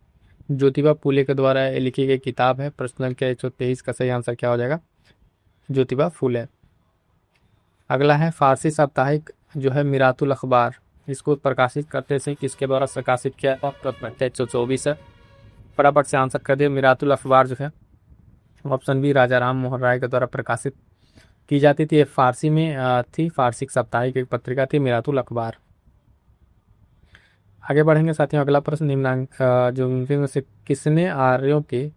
ज्योतिबा फूले के द्वारा लिखी गई किताब है। प्रश्न संख्या 123 का सही आंसर क्या हो जाएगा? ज्योतिबा फूले। अगला है, फारसी साप्ताहिक जो है मिरातुल अखबार, इसको प्रकाशित करते से किसके द्वारा प्रकाशित किया था? प्रश्न संख्या 124 है, फटाफट से आंसर कर दिए। मिरातुल अखबार जो है ऑप्शन बी राजा राम मोहन राय के द्वारा प्रकाशित की जाती थी। फारसी में थी, फारसी साप्ताहिक एक पत्रिका थी मिरातुल अखबार। आगे बढ़ेंगे साथियों, अगला प्रश्न, जो निम्नलिखित में से किसने आर्यों के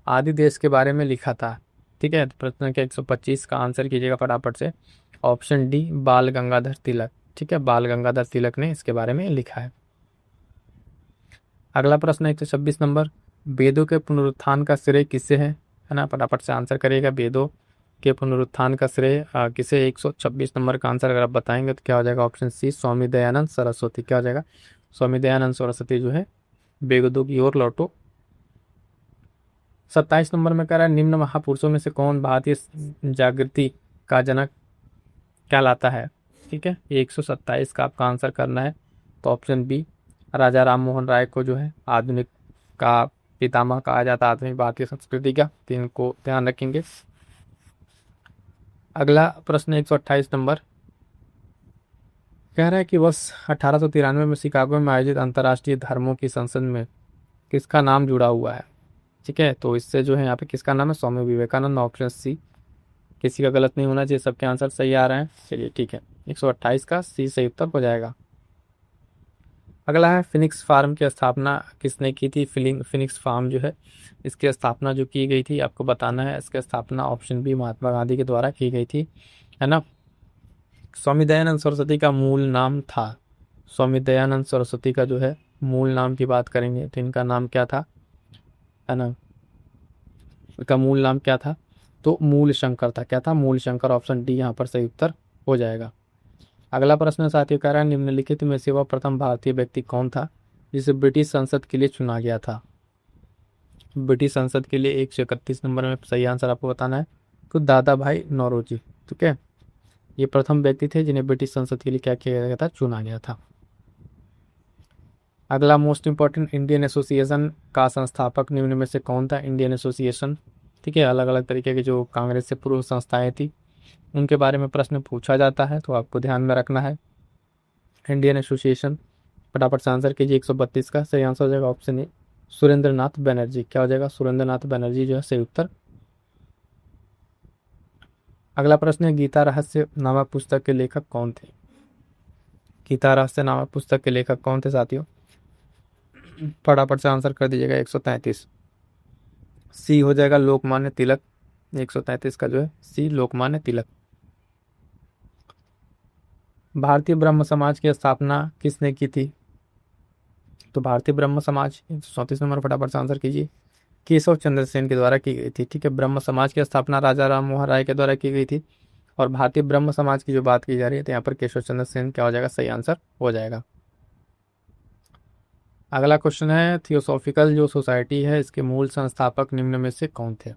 आदि देश के बारे में लिखा था? ठीक है, प्रश्न संख्या 125 का आंसर कीजिएगा फटाफट से, ऑप्शन डी बाल गंगाधर तिलक। ठीक है, बाल गंगाधर तिलक ने इसके बारे में लिखा है। अगला प्रश्न 126 नंबर, वेदों के पुनरुत्थान का श्रेय किसे है ना, फटाफट से आंसर करिएगा। वेदों के पुनरुत्थान का श्रेय किसे? 126 नंबर का आंसर अगर आप बताएंगे तो क्या हो जाएगा? Option C Swami Dayanand Saraswati. क्या हो जाएगा? स्वामी दयानंद सरस्वती जो है वेदों की ओर लौटो। 27 नंबर में कह रहा है, निम्न महापुरुषों में से कौन भारतीय जागृति का जनक कहलाता है? ठीक है, 127 का आपका आंसर करना है। तो ऑप्शन बी राजा राम मोहन राय को जो है आधुनिक का पितामह कहा जाता है, आधुनिक भारतीय संस्कृति का। तो इनको ध्यान रखेंगे। अगला प्रश्न 128 नंबर कह रहा है कि वर्ष 1893 में शिकागो में आयोजित अंतर्राष्ट्रीय धर्मों की संसद में किसका नाम जुड़ा हुआ है? ठीक है, तो इससे जो है यहाँ पे किसका नाम है? Swami Vivekananda, option C. किसी का गलत नहीं होना चाहिए, सबके आंसर सही आ रहे हैं। चलिए ठीक है, 128 का सी सही उत्तर हो जाएगा। अगला है, फिनिक्स फार्म की स्थापना किसने की थी? फिनिक्स फार्म जो है इसकी स्थापना जो की गई थी आपको बताना है। इसकी स्थापना ऑप्शन बी महात्मा गांधी के द्वारा की गई थी, है ना। स्वामी दयानंद सरस्वती का मूल नाम था, स्वामी दयानंद सरस्वती का जो है मूल नाम की बात करेंगे तो इनका नाम क्या था, है ना, इनका मूल नाम क्या था? तो मूल शंकर था। क्या था? मूल शंकर, ऑप्शन डी यहाँ पर सही उत्तर हो जाएगा। अगला प्रश्न साथियों कह रहा है, निम्नलिखित में से वह प्रथम भारतीय व्यक्ति कौन था जिसे ब्रिटिश संसद के लिए चुना गया था? ब्रिटिश संसद के लिए 131 नंबर में सही आंसर आपको बताना है। तो दादा भाई नौरोजी। ठीक है, ये प्रथम व्यक्ति थे जिन्हें ब्रिटिश संसद के लिए क्या किया गया था? चुना गया था। अगला मोस्ट इंपॉर्टेंट, इंडियन एसोसिएशन का संस्थापक निम्न में से कौन था? इंडियन एसोसिएशन, ठीक है, अलग अलग तरीके की जो कांग्रेस से पूर्व संस्थाएं थी उनके बारे में प्रश्न पूछा जाता है, तो आपको ध्यान में रखना है। इंडियन एसोसिएशन, फटाफट से आंसर कीजिए। 132 का सही आंसर हो जाएगा ऑप्शन ए सुरेंद्र नाथ बनर्जी। क्या हो जाएगा? सुरेंद्र नाथ बनर्जी जो है सही उत्तर अगला प्रश्न है, गीता रहस्य नामक पुस्तक के लेखक कौन थे? गीता रहस्य नामक पुस्तक के लेखक कौन थे साथियों? फटाफट से आंसर कर दीजिएगा। 133 सी हो जाएगा लोकमान्य तिलक। 133 का जो है सी लोकमान्य तिलक। भारतीय ब्रह्म समाज की स्थापना किसने की थी? तो भारतीय ब्रह्म समाज 134 नंबर, फटाफट से आंसर कीजिए। केशव चंद्र सेन के द्वारा की गई थी। ठीक है, ब्रह्म समाज की स्थापना राजा राम मोहन राय के द्वारा की गई थी। और भारतीय ब्रह्म समाज की जो बात की जा रही है तो यहाँ पर केशव चंद्र सेन क्या हो जाएगा? सही आंसर हो जाएगा। अगला क्वेश्चन है, थियोसॉफिकल जो सोसाइटी है इसके मूल संस्थापक निम्न में से कौन थे?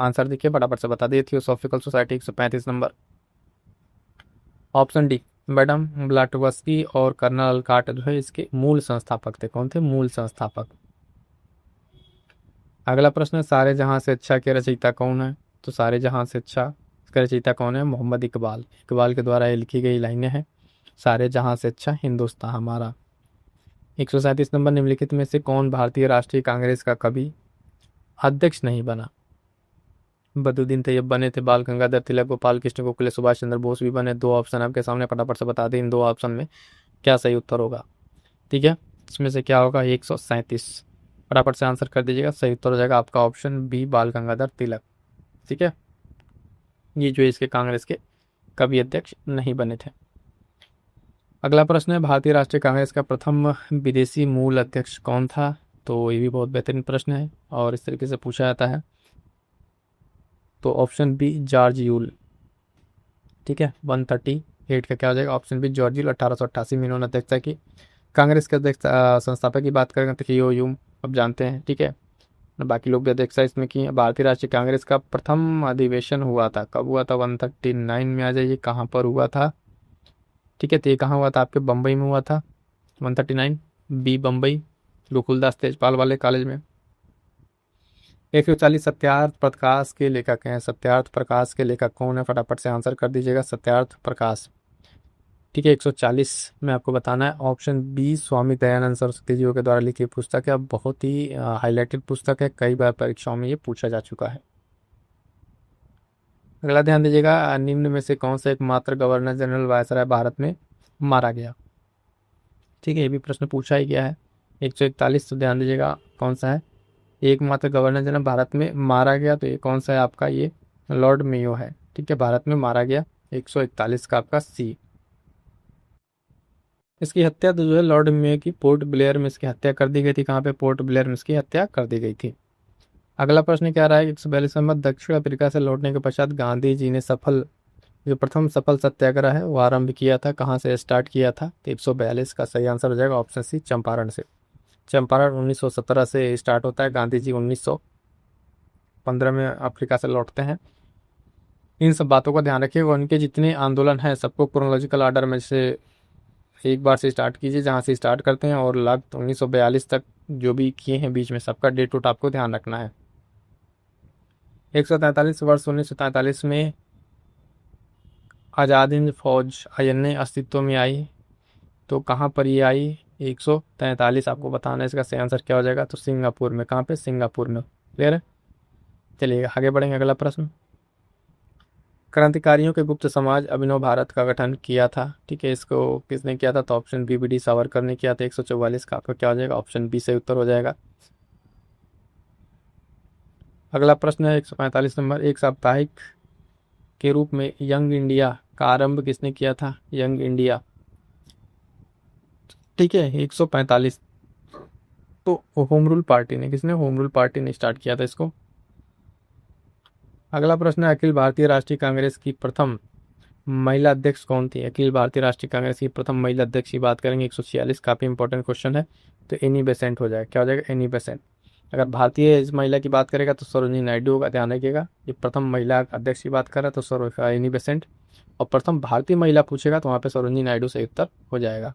आंसर देखिए, फटाफट से बता दिए। थियोसॉफिकल सोसाइटी 135 नंबर। ऑप्शन डी, मैडम ब्लाटवस्की और कर्नल अलकाट जो है इसके मूल संस्थापक थे। कौन थे? मूल संस्थापक। अगला प्रश्न है, सारे जहां से अच्छा के रचयिता कौन है? तो सारे जहां से अच्छा इसका रचयिता कौन है? मोहम्मद इकबाल। इकबाल के द्वारा ये लिखी गई लाइनें हैं, सारे जहां से अच्छा हिंदुस्तान हमारा। 137 नंबर, निम्नलिखित में से कौन भारतीय राष्ट्रीय कांग्रेस का कभी अध्यक्ष नहीं बना? बदरुद्दीन तैयब बने थे, बाल गंगाधर तिलक, गोपाल कृष्ण गोखले, सुभाष चंद्र बोस भी बने। दो ऑप्शन आपके सामने, फटाफट से बता दें इन दो ऑप्शन में क्या सही उत्तर होगा। ठीक है, इसमें से क्या होगा? 137। फटाफट से आंसर कर दीजिएगा। सही उत्तर हो जाएगा आपका ऑप्शन बी, बाल गंगाधर तिलक। ठीक है, ये जो इसके कांग्रेस के कभी अध्यक्ष नहीं बने थे। अगला प्रश्न है, भारतीय राष्ट्रीय कांग्रेस का प्रथम विदेशी मूल अध्यक्ष कौन था? तो ये भी बहुत बेहतरीन प्रश्न है और इस तरीके से पूछा जाता है। तो ऑप्शन बी, जॉर्ज यूल। ठीक है, 138 का क्या हो जाएगा? Option B, George Yule. 1888 में इन्होंने अध्यक्षता की। कांग्रेस के अध्यक्ष संस्थापक की बात करेंगे तो हियो यूम, अब जानते हैं। ठीक है, बाकी लोग भी अध्यक्षता इसमें की है। भारतीय राष्ट्रीय कांग्रेस का प्रथम अधिवेशन हुआ था, कब हुआ था? 139 में। आ जाइए, कहाँ पर हुआ था? ठीक है, तो ये कहाँ हुआ था? आपके बम्बई में हुआ था 139, बी बम्बई, गोकुलदास तेजपाल वाले कॉलेज में। 140 सत्यार्थ प्रकाश के लेखक हैं। सत्यार्थ प्रकाश के लेखक कौन है? फटाफट से आंसर कर दीजिएगा। सत्यार्थ प्रकाश। ठीक है, 140 में आपको बताना है। ऑप्शन बी, स्वामी दयानंद सरस्वती जी के द्वारा लिखी पुस्तक है। बहुत ही हाईलाइटेड पुस्तक है, कई बार परीक्षाओं में ये पूछा जा चुका है। अगला ध्यान दीजिएगा, निम्न में से कौन सा एकमात्र गवर्नर जनरल वायसराय भारत में मारा गया? ठीक है, ये भी प्रश्न पूछा ही गया है। 141, तो ध्यान दीजिएगा कौन सा है एकमात्र गवर्नर जनरल भारत में मारा गया? तो ये कौन सा है आपका? ये लॉर्ड मेयो है। ठीक है, भारत में मारा गया। 141 का आपका सी। इसकी हत्या तो जो है लॉर्ड मेयो की पोर्ट ब्लेयर में इसकी हत्या कर दी गई थी। कहाँ पे? पोर्ट ब्लेयर में इसकी हत्या कर दी गई थी। अगला प्रश्न क्या रहा है? 142 नंबर, दक्षिण अफ्रीका से लौटने के पश्चात गांधी जी ने जो प्रथम सफल सत्याग्रह है वो आरंभ किया था, कहाँ से स्टार्ट किया था? तो 142 का सही आंसर हो जाएगा ऑप्शन सी, चंपारण से। चंपारण 1917 से स्टार्ट होता है। गांधी जी 1915 में अफ्रीका से लौटते हैं। इन सब बातों का ध्यान रखिएगा। उनके जितने आंदोलन हैं सबको क्रोनोलॉजिकल ऑर्डर में से एक बार से स्टार्ट कीजिए, जहाँ से स्टार्ट करते हैं, और लगभग 1942 तक जो भी किए हैं बीच में सबका डेट उट आपको ध्यान रखना है। 143 वर्ष 1943 में आज़ाद हिंद फौज INA अस्तित्व में आई। तो कहाँ पर ये आई? 143 आपको बताना है। इसका सही आंसर क्या हो जाएगा? तो सिंगापुर में। कहाँ पे? सिंगापुर में। क्लियर है? चलिए आगे बढ़ेंगे। अगला प्रश्न, क्रांतिकारियों के गुप्त समाज अभिनव भारत का गठन किया था। ठीक है, इसको किसने किया था? तो ऑप्शन बी, BD सावरकर ने किया था। 144 का आपका क्या हो जाएगा? ऑप्शन बी सही उत्तर हो जाएगा। अगला प्रश्न है 145 नंबर, एक साप्ताहिक के रूप में यंग इंडिया का आरंभ किसने किया था? Young India. ठीक है, 145 तो होम रूल पार्टी ने, किसने? होम रूल पार्टी ने स्टार्ट किया था इसको। अगला प्रश्न है, अखिल भारतीय राष्ट्रीय कांग्रेस की प्रथम महिला अध्यक्ष कौन थी? अखिल भारतीय राष्ट्रीय कांग्रेस की प्रथम महिला अध्यक्ष की बात करेंगे। 146 काफी इंपॉर्टेंट क्वेश्चन है। तो एनी बेसेंट हो जाएगा। क्या हो जाएगा? Annie Besant. अगर भारतीय इस महिला की बात करेगा तो सरोजिनी नायडू का ध्यान रखिएगा। ये प्रथम महिला अध्यक्ष की बात कर रहा है तो एनी बेसेंट, और प्रथम भारतीय महिला पूछेगा तो वहाँ पे सरोजिनी नायडू सही उत्तर हो जाएगा।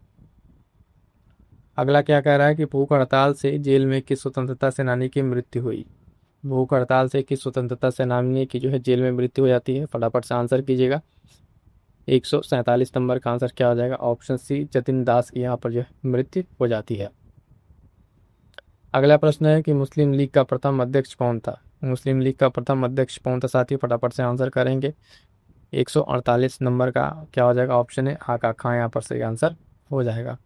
अगला क्या कह रहा है कि भूख हड़ताल से जेल में किस स्वतंत्रता सेनानी की मृत्यु हुई? भूख हड़ताल से किस स्वतंत्रता सेनानी की जो है जेल में मृत्यु हो जाती है? फटाफट से आंसर कीजिएगा। 147 नंबर का आंसर क्या हो जाएगा? ऑप्शन सी, जतिन दास की यहाँ पर जो है मृत्यु हो जाती है। अगला प्रश्न है कि मुस्लिम लीग का प्रथम अध्यक्ष कौन था? मुस्लिम लीग का प्रथम अध्यक्ष कौन था साथियों? फटाफट से आंसर करेंगे। 148 नंबर का क्या हो जाएगा, ऑप्शन है आ का खा यहाँ पर सही आंसर हो जाएगा।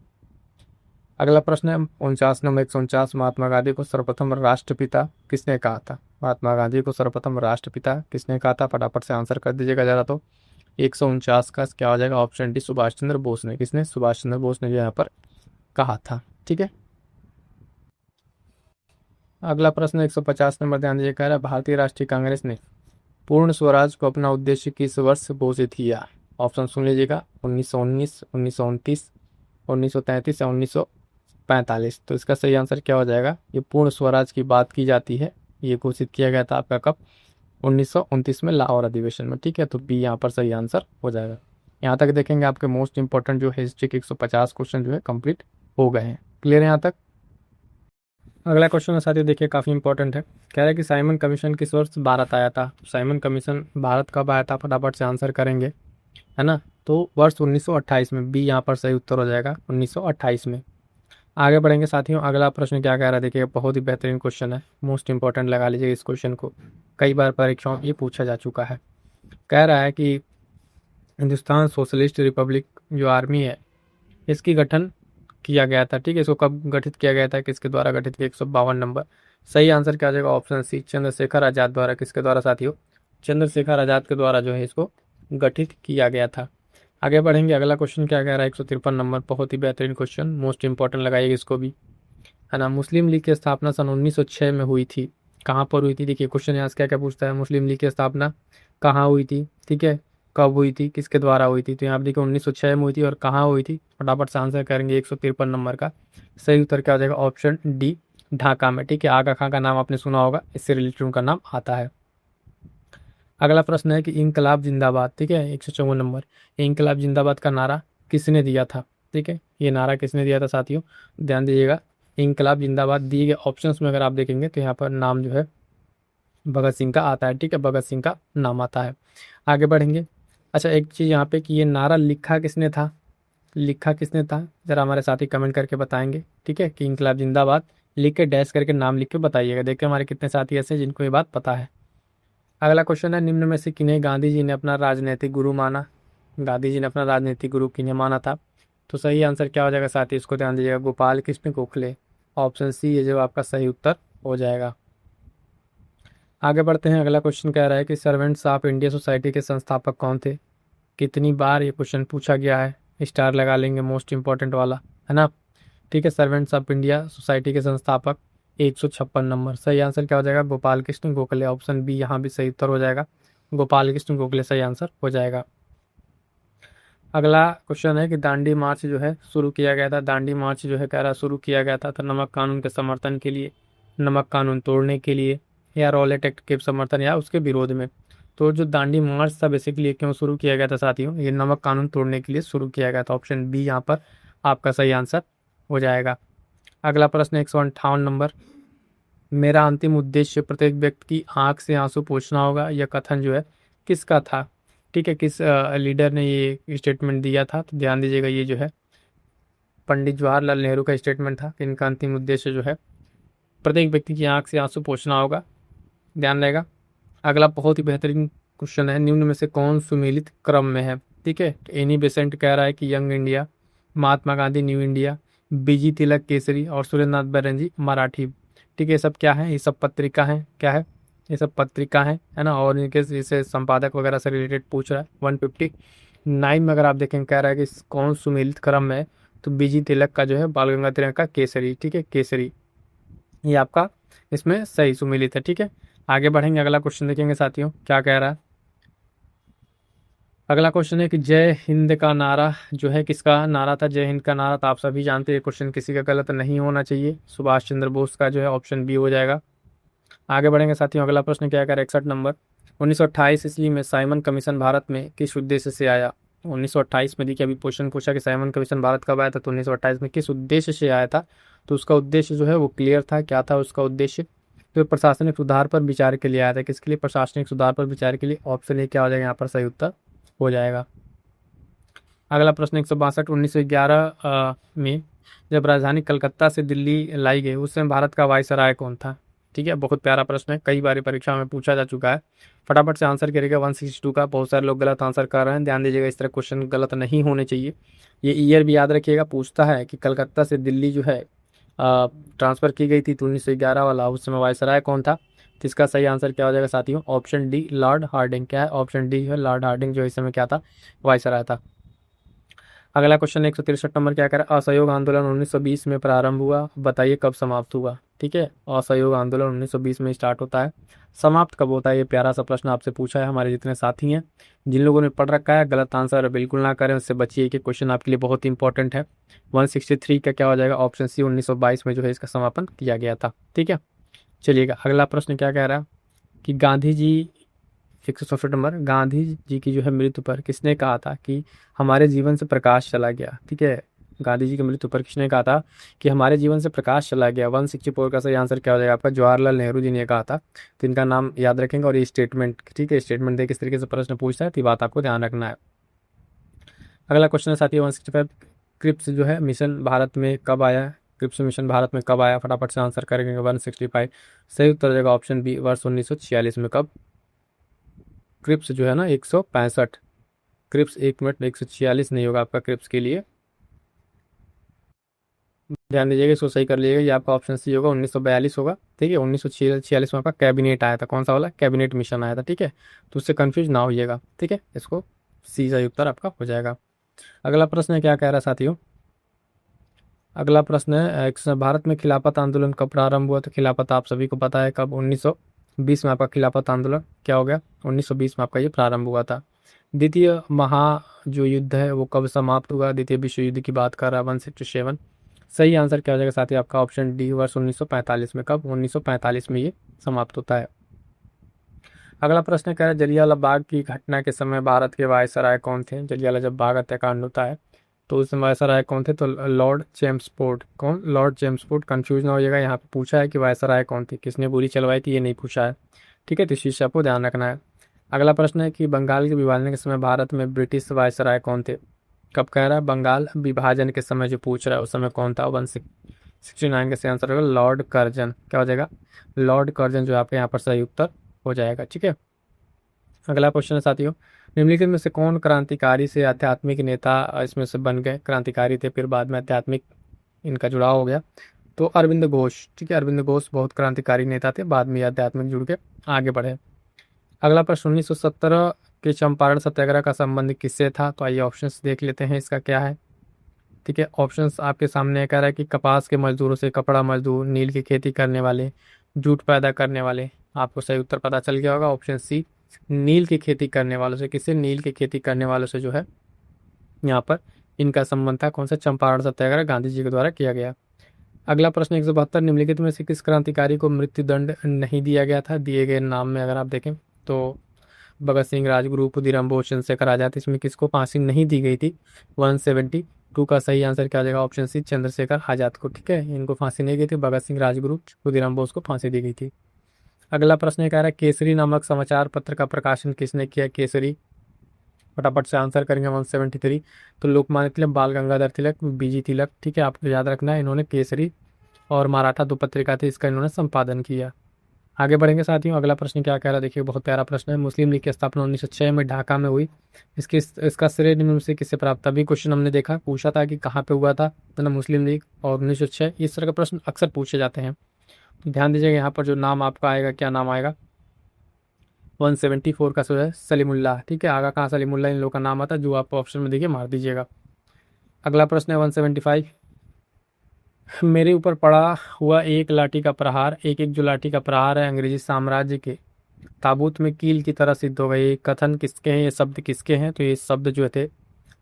अगला प्रश्न है 49 नंबर 149, महात्मा गांधी को सर्वप्रथम राष्ट्रपिता किसने कहा था। महात्मा गांधी को सर्वप्रथम राष्ट्रपिता किसने कहा था, फटाफट से आंसर कर दीजिएगा जरा। तो 149 का क्या हो जाएगा, ऑप्शन डी सुभाष चंद्र बोस ने। किसने, सुभाष चंद्र बोस ने जो यहाँ पर कहा था। ठीक है, अगला प्रश्न 150 नंबर, ध्यान दीजिए, कह रहा है भारतीय राष्ट्रीय कांग्रेस ने पूर्ण स्वराज को अपना उद्देश्य किस वर्ष घोषित किया। ऑप्शन सुन लीजिएगा, 1919, 1929, 1933 या 1945। तो इसका सही आंसर क्या हो जाएगा, ये पूर्ण स्वराज की बात की जाती है, ये घोषित किया गया था आपका कब, 1929 में लाहौर अधिवेशन में। ठीक है, तो बी यहाँ पर सही आंसर हो जाएगा। यहाँ तक देखेंगे आपके मोस्ट इंपॉर्टेंट जो हिस्ट्री के 150 क्वेश्चन जो है कंप्लीट हो गए हैं। क्लियर है यहाँ तक। अगला क्वेश्चन है साथियों, देखिए काफ़ी इंपॉर्टेंट है। कह रहा है कि साइमन कमीशन किस वर्ष भारत आया था। साइमन कमीशन भारत कब आया था, फटाफट से आंसर करेंगे, है ना। तो वर्ष 1928 में, बी यहाँ पर सही उत्तर हो जाएगा, 1928 में। आगे बढ़ेंगे साथियों, अगला प्रश्न क्या कह रहा है, देखिए बहुत ही बेहतरीन क्वेश्चन है, मोस्ट इंपॉर्टेंट लगा लीजिए इस क्वेश्चन को, कई बार परीक्षाओं में ये पूछा जा चुका है। कह रहा है कि हिंदुस्तान सोशलिस्ट रिपब्लिक जो आर्मी है, इसकी गठन किया गया था। ठीक है, इसको कब गठित किया गया था, किसके द्वारा गठित किया, 152 नंबर। सही आंसर क्या आ जाएगा, ऑप्शन सी चंद्रशेखर आजाद द्वारा। किसके द्वारा साथियों, चंद्रशेखर आजाद के द्वारा जो है इसको गठित किया गया था। आगे बढ़ेंगे, अगला क्वेश्चन क्या कह रहा है, 153 नंबर, बहुत ही बेहतरीन क्वेश्चन, मोस्ट इंपॉर्टेंट लगाइएगा इसको भी, है ना। मुस्लिम लीग की स्थापना सन 1906 में हुई थी। कहाँ पर हुई थी, देखिए क्वेश्चन यहाँ से क्या क्या पूछता है, मुस्लिम लीग की स्थापना कहाँ हुई थी, ठीक है, कब हुई थी, किसके द्वारा हुई थी। तो यहाँ पर देखिए 1906 में हुई थी और कहाँ हुई थी, फटाफट से आंसर करेंगे। 153 नंबर का सही उत्तर क्या हो जाएगा, ऑप्शन डी ढाका में। ठीक है, आगा खां का नाम आपने सुना होगा, इससे रिलेटेड उनका नाम आता है। अगला प्रश्न है कि इंकलाब जिंदाबाद, ठीक है, 154 नंबर, इंकलाब जिंदाबाद का नारा किसने दिया था। ठीक है, ये नारा किसने दिया था साथियों, ध्यान दीजिएगा। इंकलाब जिंदाबाद दिए गए ऑप्शंस में अगर आप देखेंगे तो यहाँ पर नाम जो है भगत सिंह का आता है। ठीक है, भगत सिंह का नाम आता है। आगे बढ़ेंगे। अच्छा, एक चीज़ यहाँ पे कि ये नारा लिखा किसने था, लिखा किसने था, जरा हमारे साथी कमेंट करके बताएंगे। ठीक है, कि इंकलाब जिंदाबाद लिख के डैश करके नाम लिख के बताइएगा, देखते हैं हमारे कितने साथी ऐसे हैं जिनको ये बात पता है। अगला क्वेश्चन है, निम्न में से किन्हें गांधी जी ने अपना राजनीतिक गुरु माना। गांधी जी ने अपना राजनीतिक गुरु किन्हें माना था। तो सही आंसर क्या हो जाएगा साथी, इसको ध्यान दीजिएगा, गोपाल कृष्ण गोखले। ऑप्शन सी ये जो आपका सही उत्तर हो जाएगा। आगे बढ़ते हैं, अगला क्वेश्चन कह रहा है कि सर्वेंट्स ऑफ इंडिया सोसाइटी के संस्थापक कौन थे। कितनी बार ये क्वेश्चन पूछा गया है, स्टार लगा लेंगे, मोस्ट इंपॉर्टेंट वाला, है ना। ठीक है, सर्वेंट्स ऑफ इंडिया सोसाइटी के संस्थापक 156 नंबर। सही आंसर क्या हो जाएगा, गोपाल कृष्ण गोखले। ऑप्शन बी यहाँ भी सही उत्तर हो जाएगा, गोपाल कृष्ण गोखले सही आंसर हो जाएगा। अगला क्वेश्चन है कि दांडी मार्च जो है शुरू किया गया था, दांडी मार्च जो है कह रहा शुरू किया गया था तो नमक कानून के समर्थन के लिए, नमक कानून तोड़ने के लिए, या रॉलेट एक्ट के समर्थन या उसके विरोध में। तो जो दांडी मार्च था बेसिकली क्यों शुरू किया गया था साथियों, ये नमक कानून तोड़ने के लिए शुरू किया गया था। ऑप्शन बी यहाँ पर आपका सही आंसर हो जाएगा। अगला प्रश्न 158 नंबर, मेरा अंतिम उद्देश्य प्रत्येक व्यक्ति की आंख से आंसू पोंछना होगा, यह कथन जो है किसका था। ठीक है, किस लीडर ने ये स्टेटमेंट दिया था, तो ध्यान दीजिएगा, ये जो है पंडित जवाहरलाल नेहरू का स्टेटमेंट था कि इनका अंतिम उद्देश्य जो है प्रत्येक व्यक्ति की आंख से आंसू पोंछना होगा, ध्यान रहेगा। अगला बहुत ही बेहतरीन क्वेश्चन है, निम्न में से कौन सुमेलित क्रम में है। ठीक है, एनी बेसेंट कह रहा है कि young India, Mahatma Gandhi new India, बीजी तिलक केसरी और सुरेंद्रनाथ बैनर्जी मराठी। ठीक है, ये सब क्या है, ये सब पत्रिका है, क्या है, ये सब पत्रिका है ना। और इनके इसे संपादक वगैरह से रिलेटेड पूछ रहा है। 159 में अगर आप देखें कह रहा है कि कौन सुमेलित क्रम में है, तो बीजी तिलक का जो है बाल गंगाधर तिलक का केसरी। ठीक है, केसरी ये आपका इसमें सही सुमेलित है। ठीक है, आगे बढ़ेंगे, अगला क्वेश्चन देखेंगे साथियों क्या कह रहा है। अगला क्वेश्चन है कि जय हिंद का नारा जो है किसका नारा था, जय हिंद का नारा तो आप सभी जानते हैं, क्वेश्चन किसी का गलत नहीं होना चाहिए, सुभाष चंद्र बोस का जो है ऑप्शन बी हो जाएगा। आगे बढ़ेंगे साथियों, अगला प्रश्न क्या कह रहा है, 61 नंबर, 1928 ईस्वी में साइमन कमीशन भारत में किस उद्देश्य से आया। 1928 में देखिए अभी क्वेश्चन पूछा कि साइमन कमीशन भारत कब आया था, तो 1928 में किस उद्देश्य से आया था। तो उसका उद्देश्य जो है वो क्लियर था, क्या था उसका उद्देश्य, तो प्रशासनिक सुधार पर विचार के लिए आया था। किसके लिए, प्रशासनिक सुधार पर विचार के लिए। ऑप्शन ए क्या हो जाएगा यहाँ पर सही उत्तर हो जाएगा। अगला प्रश्न 162, 1911 में जब राजधानी कलकत्ता से दिल्ली लाई गई उस समय भारत का वायसराय कौन था। ठीक है, बहुत प्यारा प्रश्न है, कई बार परीक्षा में पूछा जा चुका है। फटाफट से आंसर करिएगा 162 का। बहुत सारे लोग गलत आंसर कर रहे हैं, ध्यान दीजिएगा, इस तरह क्वेश्चन गलत नहीं होने चाहिए। ये ईयर भी याद रखिएगा, पूछता है कि कलकत्ता से दिल्ली जो है ट्रांसफर की गई थी तो 1911 वाला, उस समय वायसराय कौन था? तो इसका सही आंसर क्या हो जाएगा साथियों? Option D, Lord Hardinge. क्या है? ऑप्शन डी है, लॉर्ड हार्डिंग जो इस समय क्या था? वायसराय था। अगला क्वेश्चन 163 नंबर क्या कह रहा है? असहयोग आंदोलन 1920 में प्रारंभ हुआ, बताइए कब समाप्त हुआ। ठीक है, असहयोग आंदोलन 1920 में स्टार्ट होता है, समाप्त कब होता है? ये प्यारा सा प्रश्न आपसे पूछा है। हमारे जितने साथी हैं, जिन लोगों ने पढ़ रखा है, गलत आंसर बिल्कुल ना करें, उससे बचिए कि क्वेश्चन आपके लिए बहुत इंपॉर्टेंट है। 163 का क्या हो जाएगा? ऑप्शन सी, 1922 में जो है इसका समापन किया गया था। ठीक है, चलिएगा अगला प्रश्न क्या कह रहा है कि गांधी जी, 164 नंबर, गांधी जी की जो है मृत्यु पर किसने कहा था कि हमारे जीवन से प्रकाश चला गया? ठीक है, गांधी जी की मृत्यु पर किसने कहा था कि हमारे जीवन से प्रकाश चला गया? 164 का सही आंसर क्या हो जाएगा आपका? जवाहरलाल नेहरू जी ने कहा था। तो इनका नाम याद रखेंगे और ये स्टेटमेंट, ठीक है, स्टेटमेंट दे किस तरीके से प्रश्न पूछता है तो ये बात आपको ध्यान रखना है। अगला क्वेश्चन है साथी 165, क्रिप्स जो है मिशन भारत में कब आया? क्रिप्स मिशन भारत में कब आया? फटाफट से आंसर करेंगे 165। सही उत्तर हो जाएगा ऑप्शन बी, वर्ष 1946 में। कब? क्रिप्स जो है ना 165, क्रिप्स, एक मिनट, 146 नहीं होगा आपका क्रिप्स के लिए, ध्यान दीजिएगा, इसको सही कर लीजिएगा, ये आपका ऑप्शन सी होगा, 1942 होगा। ठीक है, 1946 में आपका कैबिनेट आया था, कौन सा वाला? कैबिनेट मिशन आया था। ठीक है, तो उससे कंफ्यूज ना होइएगा। ठीक है, इसको सी सही उत्तर आपका हो जाएगा। अगला प्रश्न है क्या कह रहा है साथियों? अगला प्रश्न है भारत में खिलाफत आंदोलन कब प्रारंभ हुआ? तो खिलाफत आप सभी को पता है कब? 1920 में आपका खिलाफत आंदोलन क्या हो गया? 1920 में आपका ये प्रारंभ हुआ था। द्वितीय महा जो युद्ध है वो कब समाप्त हुआ? द्वितीय विश्व युद्ध की बात कर रहा है 167। सही आंसर क्या हो जाएगा साथी आपका? ऑप्शन डी, वर्ष 1945 में। कब? 1945 में ये समाप्त होता है। अगला प्रश्न कह रहा है जलियांवाला बाग की घटना के समय भारत के वायसराय कौन थे? जलियांवाला जब बाग हत्याकांड होता है तो उस समय वायसराय कौन थे? तो लॉर्ड चेम्सफोर्ड। कौन? Lord Chelmsford. कंफ्यूज ना होइएगा, यहाँ पे पूछा है कि वायसराय कौन थे, किसने गोली चलवाई थी, ये नहीं पूछा है। ठीक है, तो इस चीज़ से आपको ध्यान रखना है। अगला प्रश्न है कि बंगाल के विभाजन के समय भारत में ब्रिटिश वायसराय कौन थे? कब कह रहा है? बंगाल विभाजन के समय जो पूछ रहा है उस समय कौन था? 169 का सही आंसर होगा लॉर्ड कर्जन। क्या हो जाएगा? लॉर्ड कर्जन जो आपके यहाँ पर सही उत्तर हो जाएगा। ठीक है, अगला क्वेश्चन है साथियों, निम्नलिखित में से कौन क्रांतिकारी से आध्यात्मिक नेता इसमें से बन गए? क्रांतिकारी थे फिर बाद में आध्यात्मिक इनका जुड़ाव हो गया। तो अरविंद घोष। ठीक है, अरविंद घोष बहुत क्रांतिकारी नेता थे, बाद में आध्यात्मिक जुड़ के आगे बढ़े। अगला प्रश्न 1917 के चंपारण सत्याग्रह का संबंध किससे था? तो आइए ऑप्शंस देख लेते हैं इसका क्या है। ठीक है, ऑप्शंस आपके सामने कह रहा है कि कपास के मजदूरों से, कपड़ा मजदूर, नील की खेती करने वाले, जूट पैदा करने वाले। आपको सही उत्तर पता चल गया होगा, ऑप्शन सी, नील की खेती करने वालों से। किससे? नील की खेती करने वालों से जो है यहाँ पर इनका संबंध था। कौन सा? चंपारण सत्याग्रह गांधी जी के द्वारा किया गया। अगला प्रश्न 172, निम्नलिखित में से किस क्रांतिकारी को मृत्युदंड नहीं दिया गया था? दिए गए नाम में अगर आप देखें तो भगत सिंह, राजगुरु, खुदीराम बोस, चंद्रशेखर आजाद, इसमें किसको फांसी नहीं दी गई थी? 172 का सही आंसर क्या आ जाएगा? ऑप्शन सी, चंद्रशेखर आजाद को। ठीक है, इनको फांसी नहीं दी थी, भगत सिंह, राजगुरु, खुदीराम बोस को फांसी दी गई थी। अगला प्रश्न ये कह रहा है केसरी नामक समाचार पत्र का प्रकाशन किसने किया? केसरी, फटाफट से आंसर करेंगे 173। तो लोकमान्य तिलक, बाल गंगाधर तिलक, बीजी तिलक। ठीक है, आपको याद रखना है, इन्होंने केसरी और मराठा दो पत्रिका थी, इसका इन्होंने संपादन किया। आगे बढ़ेंगे साथियों, अगला प्रश्न क्या कह रहा है देखिए, बहुत प्यारा प्रश्न है। मुस्लिम लीग की स्थापना 1906 में ढाका में हुई, इसका श्रेय निम्न में से किससे प्राप्त? तभी क्वेश्चन हमने देखा, पूछा था कि कहाँ पे हुआ था, तो ना मुस्लिम लीग और 1906, इस तरह के प्रश्न अक्सर पूछे जाते हैं। तो ध्यान दीजिएगा यहाँ पर जो नाम आपका आएगा, क्या नाम आएगा? 174 का जो है सलीमुल्लाह। ठीक है, आगा कहाँ सलीमुल्लाह इन लोगों का नाम आता है, जो आप ऑप्शन में देखिए मार दीजिएगा। अगला प्रश्न है 175, मेरे ऊपर पड़ा हुआ एक लाठी का प्रहार, एक एक जो लाठी का प्रहार है अंग्रेजी साम्राज्य के ताबूत में कील की तरह सिद्ध हो गए। ये कथन किसके हैं? ये शब्द किसके हैं? तो ये शब्द जो थे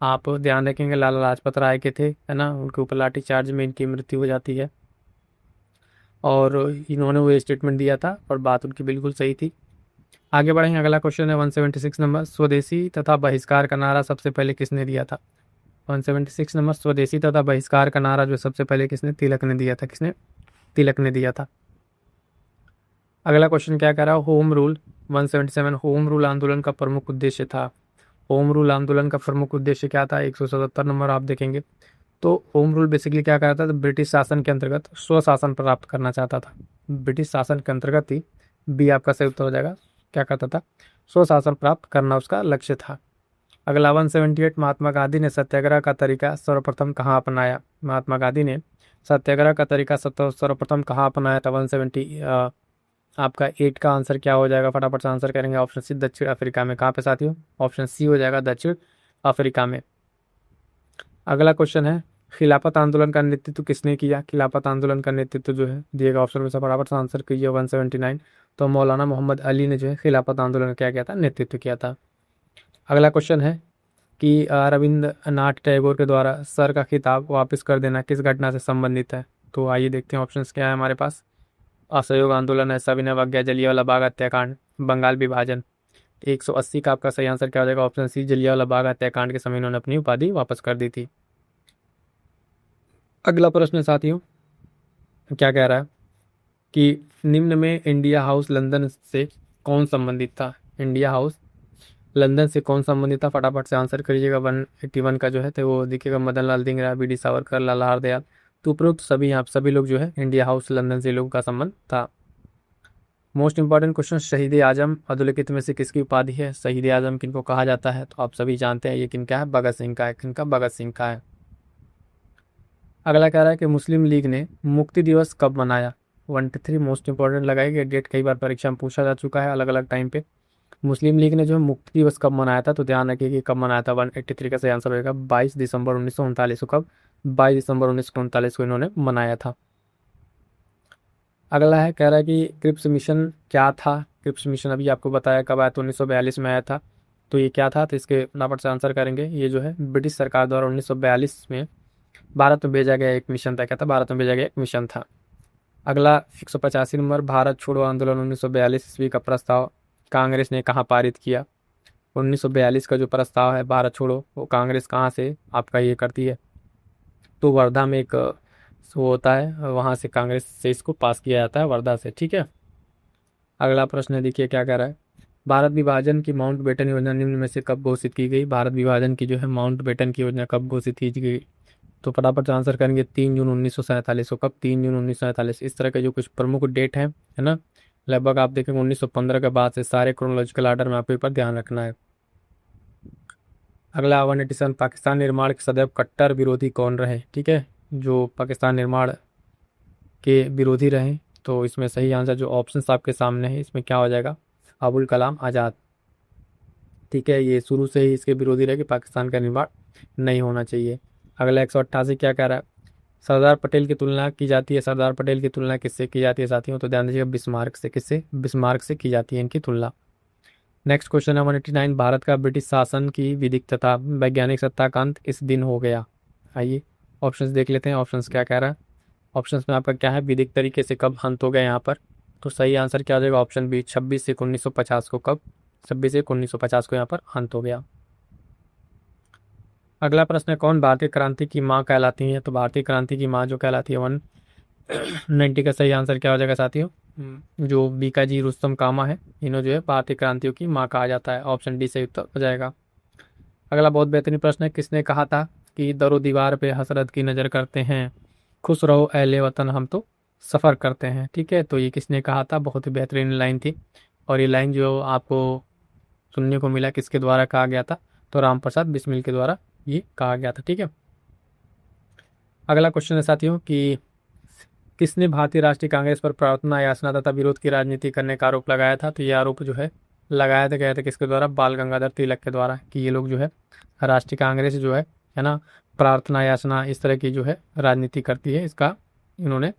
आप ध्यान रखेंगे, लाला लाजपत राय के थे, है ना, उनके ऊपर लाठी चार्ज में इनकी मृत्यु हो जाती है और इन्होंने वो स्टेटमेंट दिया था और बात उनकी बिल्कुल सही थी। आगे बढ़ेंगे, अगला क्वेश्चन है 176 नंबर, स्वदेशी तथा बहिष्कार का नारा सबसे पहले किसने दिया था? 176 नंबर, स्वदेशी तथा बहिष्कार का नारा जो सबसे पहले किसने? तिलक ने दिया था। किसने? तिलक ने दिया था। अगला क्वेश्चन क्या कह रहा है? होम रूल 177, होम रूल आंदोलन का प्रमुख उद्देश्य था। होम रूल आंदोलन का प्रमुख उद्देश्य क्या था? 177 नंबर आप देखेंगे तो होम रूल बेसिकली क्या कर रहा था? तो ब्रिटिश शासन के अंतर्गत स्वशासन प्राप्त करना चाहता था। ब्रिटिश शासन के अंतर्गत थी। बी आपका सही उत्तर हो जाएगा। क्या करता था? स्वशासन प्राप्त करना उसका लक्ष्य था। अगला 178, महात्मा गांधी ने सत्याग्रह का तरीका सर्वप्रथम कहाँ अपनाया? महात्मा गांधी ने सत्याग्रह का तरीका सर्वप्रथम कहाँ अपनाया था? 170 आपका 8 का आंसर क्या हो जाएगा? फटाफट से आंसर करेंगे। ऑप्शन सी दक्षिण अफ्रीका में। कहाँ पे साथियों? ऑप्शन सी हो जाएगा दक्षिण अफ्रीका में। अगला क्वेश्चन है, खिलाफत आंदोलन का नेतृत्व किसने किया? खिलाफत आंदोलन का नेतृत्व जो है दिएगा ऑप्शन में से, फटाफट से आंसर कीजिए। 179, तो मौलाना मोहम्मद अली ने जो है खिलाफत आंदोलन का क्या किया था? नेतृत्व किया था। अगला क्वेश्चन है कि रविंद्रनाथ टैगोर के द्वारा सर का खिताब वापस कर देना किस घटना से संबंधित है? तो आइए देखते हैं ऑप्शंस क्या है हमारे पास। असहयोग आंदोलन है, सविनय अवज्ञा, जलियांवाला बाग हत्याकांड, बंगाल विभाजन। 180 का आपका सही आंसर क्या हो जाएगा? ऑप्शन सी, जलियांवाला बाग हत्याकांड के समय उन्होंने अपनी उपाधि वापस कर दी थी। अगला प्रश्न साथियों क्या कह रहा है कि निम्न में इंडिया हाउस लंदन से कौन संबंधित था? इंडिया हाउस लंदन से कौन संबंधित था? फटाफट से आंसर करिएगा। 181 का जो है तो वो दिखेगा मदन लाल धिंगरा, बी डी सावरकर, लाला हरदयाल। तो उपरोक्त सभी यहाँ सभी लोग जो है इंडिया हाउस लंदन से लोगों का संबंध था। मोस्ट इंपॉर्टेंट क्वेश्चन, शहीद आजम अधोलिखित में से किसकी उपाधि है? शहीद आजम किनको कहा जाता है? तो आप सभी जानते हैं ये किनका है? भगत सिंह का है। किनका? भगत सिंह का है। अगला कह रहा है कि मुस्लिम लीग ने मुक्ति दिवस कब मनाया? 1 3 मोस्ट इंपॉर्टेंट लगाएगी, डेट कई बार परीक्षा में पूछा जा चुका है अलग अलग टाइम पे। मुस्लिम लीग ने जो है मुक्ति दिवस कब मनाया था? तो ध्यान रखिए कि कब मनाया था। 183 का सही आंसर होगा 22 दिसंबर 1939 को। कब? 22 दिसंबर 1939 को इन्होंने मनाया था। अगला है कह रहा है कि क्रिप्स मिशन क्या था? क्रिप्स मिशन अभी आपको बताया कब आया, तो 1942 में आया था। तो ये क्या था? तो इसके फटाफट से आंसर करेंगे। ये जो है ब्रिटिश सरकार द्वारा 1942 में भारत में भेजा गया एक मिशन था। क्या था? भारत में भेजा गया एक मिशन था। अगला 185 नंबर, भारत छोड़ो आंदोलन 1942 ईस्वी का प्रस्ताव कांग्रेस ने कहाँ पारित किया? 1942 का जो प्रस्ताव है भारत छोड़ो, वो कांग्रेस कहाँ से आपका ये करती है? तो वर्धा में एक वो होता है, वहाँ से कांग्रेस से इसको पास किया जाता है, वर्धा से। ठीक है। अगला प्रश्न देखिए क्या कह रहा है। भारत विभाजन की माउंटबेटन योजना निम्न में से कब घोषित की गई? भारत विभाजन की जो है माउंटबेटन की योजना कब घोषित की गई? तो फटाफट से आंसर करेंगे। 3 जून 1947 को। कब? 3 जून 1947। इस तरह के जो कुछ प्रमुख डेट है ना, लगभग आप देखेंगे 1915 के बाद से सारे क्रोनोलॉजिकल आर्डर में आपको ऊपर ध्यान रखना है। अगला 187, पाकिस्तान निर्माण के सदैव कट्टर विरोधी कौन रहे? ठीक है, जो पाकिस्तान निर्माण के विरोधी रहे। तो इसमें सही आंसर जो ऑप्शन आपके सामने है इसमें क्या हो जाएगा? अबुल कलाम आज़ाद। ठीक है, ये शुरू से ही इसके विरोधी रहे कि पाकिस्तान का निर्माण नहीं होना चाहिए। अगला 188 क्या कह रहा है? सरदार पटेल की तुलना की जाती है। सरदार पटेल की तुलना किससे की जाती है साथियों? तो ध्यान दीजिएगा, बिस्मार्क से। किससे? बिस्मार्क से की जाती है इनकी तुलना। नेक्स्ट क्वेश्चन है 189, भारत का ब्रिटिश शासन की विधिक तथा वैज्ञानिक सत्ता का अंत इस दिन हो गया। आइए ऑप्शंस देख लेते हैं। ऑप्शंस क्या कह रहा है? ऑप्शंस में आपका क्या है? विधिक तरीके से कब अंत हो गया यहाँ पर? तो सही आंसर क्या हो जाएगा? ऑप्शन बी, 26 1 1950 को। कब? 26 1 1950 को यहाँ पर अंत हो गया। अगला प्रश्न है, कौन भारतीय क्रांति की माँ कहलाती है? तो भारतीय क्रांति की माँ जो कहलाती है 190 का सही आंसर क्या हो जाएगा साथियों? जो बीकाजी रुस्तम कामा है, इन्हों जो है भारतीय क्रांतियों की माँ कहा जाता है। ऑप्शन डी सही उत्तर हो जाएगा। अगला बहुत बेहतरीन प्रश्न है, किसने कहा था कि दरो दीवार पे हसरत की नज़र करते हैं, खुश रहो अहले वतन हम तो सफ़र करते हैं? ठीक है, तो ये किसने कहा था? बहुत ही बेहतरीन लाइन थी। और ये लाइन जो आपको सुनने को मिला किसके द्वारा कहा गया था? तो राम प्रसाद बिस्मिल के द्वारा ये कहा गया था। ठीक है। अगला क्वेश्चन है साथियों कि किसने भारतीय राष्ट्रीय कांग्रेस पर प्रार्थना याचना तथा विरोध की राजनीति करने का आरोप लगाया था? तो ये आरोप जो है लगाया था, गया था किसके द्वारा? बाल गंगाधर तिलक के द्वारा, कि ये लोग जो है राष्ट्रीय कांग्रेस जो है ना, प्रार्थना याचना इस तरह की जो है राजनीति करती है, इसका इन्होंने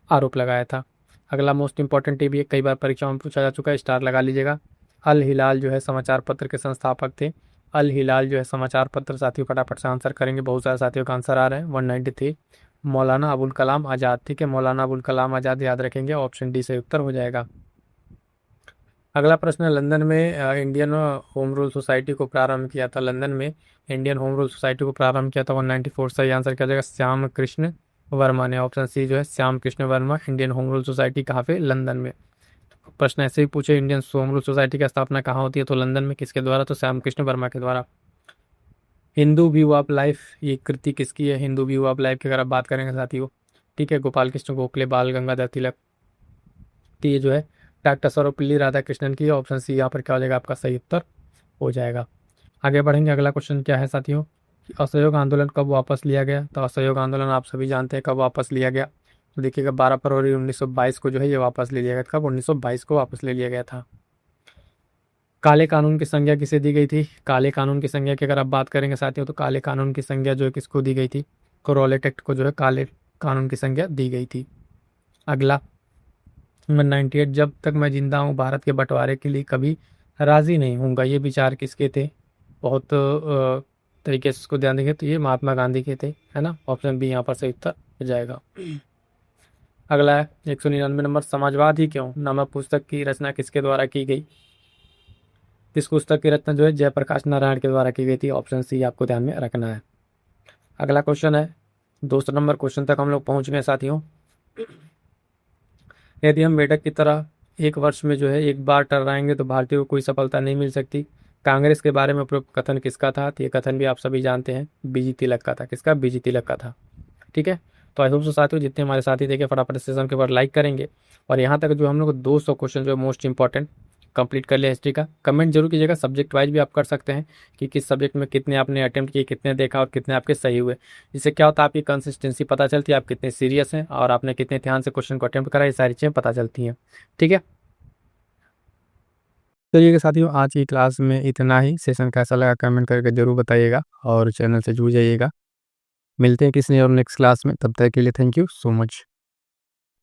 आरोप लगाया था। अगला मोस्ट इंपॉर्टेंट, ये भी कई बार परीक्षाओं में पूछा जा चुका है, स्टार लगा लीजिएगा। अल हिलाल जो है समाचार पत्र के संस्थापक थे। अल हिलाल जो है समाचार पत्र, साथियों फटाफट से आंसर करेंगे, बहुत सारे साथियों का आंसर आ रहे हैं। 193, मौलाना अबुल कलाम आज़ाद। ठीक है, मौलाना अबुल कलाम आज़ाद याद रखेंगे, ऑप्शन डी से उत्तर हो जाएगा। अगला प्रश्न है, लंदन में इंडियन होम रूल सोसाइटी को प्रारंभ किया था। लंदन में इंडियन होम रूल सोसाइटी को प्रारंभ किया था 194, सही आंसर क्या हो जाएगा? श्याम कृष्ण वर्मा ने। ऑप्शन सी जो है Shyam Krishna Verma. Indian home rule society कहाँ पे? लंदन में। प्रश्न ऐसे ही पूछे, इंडियन होम रूल सोसाइटी की स्थापना कहाँ होती है? तो लंदन में। किसके द्वारा? तो श्याम कृष्ण वर्मा के द्वारा। हिंदू व्यू ऑफ लाइफ, ये कृति किसकी है? हिंदू व्यू ऑफ लाइफ की अगर आप बात करेंगे साथियों, ठीक है, गोपाल कृष्ण गोखले, बाल गंगाधर तिलक। तो ये जो है डॉक्टर सर्वपल्ली राधाकृष्णन की, ऑप्शन सी यहाँ पर क्या हो जाएगा आपका सही उत्तर हो जाएगा। आगे बढ़ेंगे, अगला क्वेश्चन क्या है साथियों, कि असहयोग आंदोलन कब वापस लिया गया। तो असहयोग आंदोलन आप सभी जानते हैं कब वापस लिया गया। तो देखिएगा 12 फरवरी 1922 को जो है ये वापस ले लिया गया था। कब? 1922 को वापस ले लिया गया था। काले कानून की संज्ञा किसे दी गई थी। काले कानून की संज्ञा की अगर आप बात करेंगे साथियों, तो काले कानून की संज्ञा जो है किसको दी गई थी, रॉलेट एक्ट को जो है काले कानून की संज्ञा दी गई थी। अगला नंबर 98, जब तक मैं जिंदा हूँ भारत के बंटवारे के लिए कभी राजी नहीं होऊंगा। ये विचार किसके थे, बहुत तरीके से इसको ध्यान देंगे तो ये महात्मा गांधी के थे, है ना। ऑप्शन बी यहाँ पर सही उत्तर हो जाएगा। अगला है 199 नंबर, समाजवाद ही क्यों नामक पुस्तक की रचना किसके द्वारा की गई। इस पुस्तक की रचना जो है जयप्रकाश नारायण के द्वारा की गई थी। ऑप्शन सी आपको ध्यान में रखना है। अगला क्वेश्चन है 200 नंबर क्वेश्चन तक हम लोग पहुंच गए साथियों। यदि हम मेढक की तरह एक वर्ष में जो है एक बार टर्राएंगे तो भारतीय को कोई सफलता नहीं मिल सकती। कांग्रेस के बारे में उपयुक्त कथन किसका था। तो ये कथन भी आप सभी जानते हैं, बीजी तिलक का था। किसका? बीजी तिलक का था। ठीक है, तो आई होप सो साथियों जितने हमारे साथी देखे फटाफट इस सेशन के बाद लाइक करेंगे। और यहाँ तक जो हम लोग 200 क्वेश्चन जो है मोस्ट इंपॉर्टेंट कंप्लीट कर लिया हिस्ट्री का। कमेंट जरूर कीजिएगा, सब्जेक्ट वाइज भी आप कर सकते हैं कि किस सब्जेक्ट में कितने आपने अटेम्प्ट किए, कितने देखा और कितने आपके सही हुए। इससे क्या होता है, आपकी कंसिस्टेंसी पता चलती है, आप कितने सीरियस हैं और आपने कितने ध्यान से क्वेश्चन को अटेम्प्ट करा, ये सारी चीज़ें पता चलती हैं। ठीक है, चलिए साथियों आज की क्लास में इतना ही। सेशन कैसा लगा कमेंट करके जरूर बताइएगा और चैनल से जुड़ जाइएगा। मिलते हैं किसी और नेक्स्ट क्लास में, तब तक के लिए थैंक यू सो मच।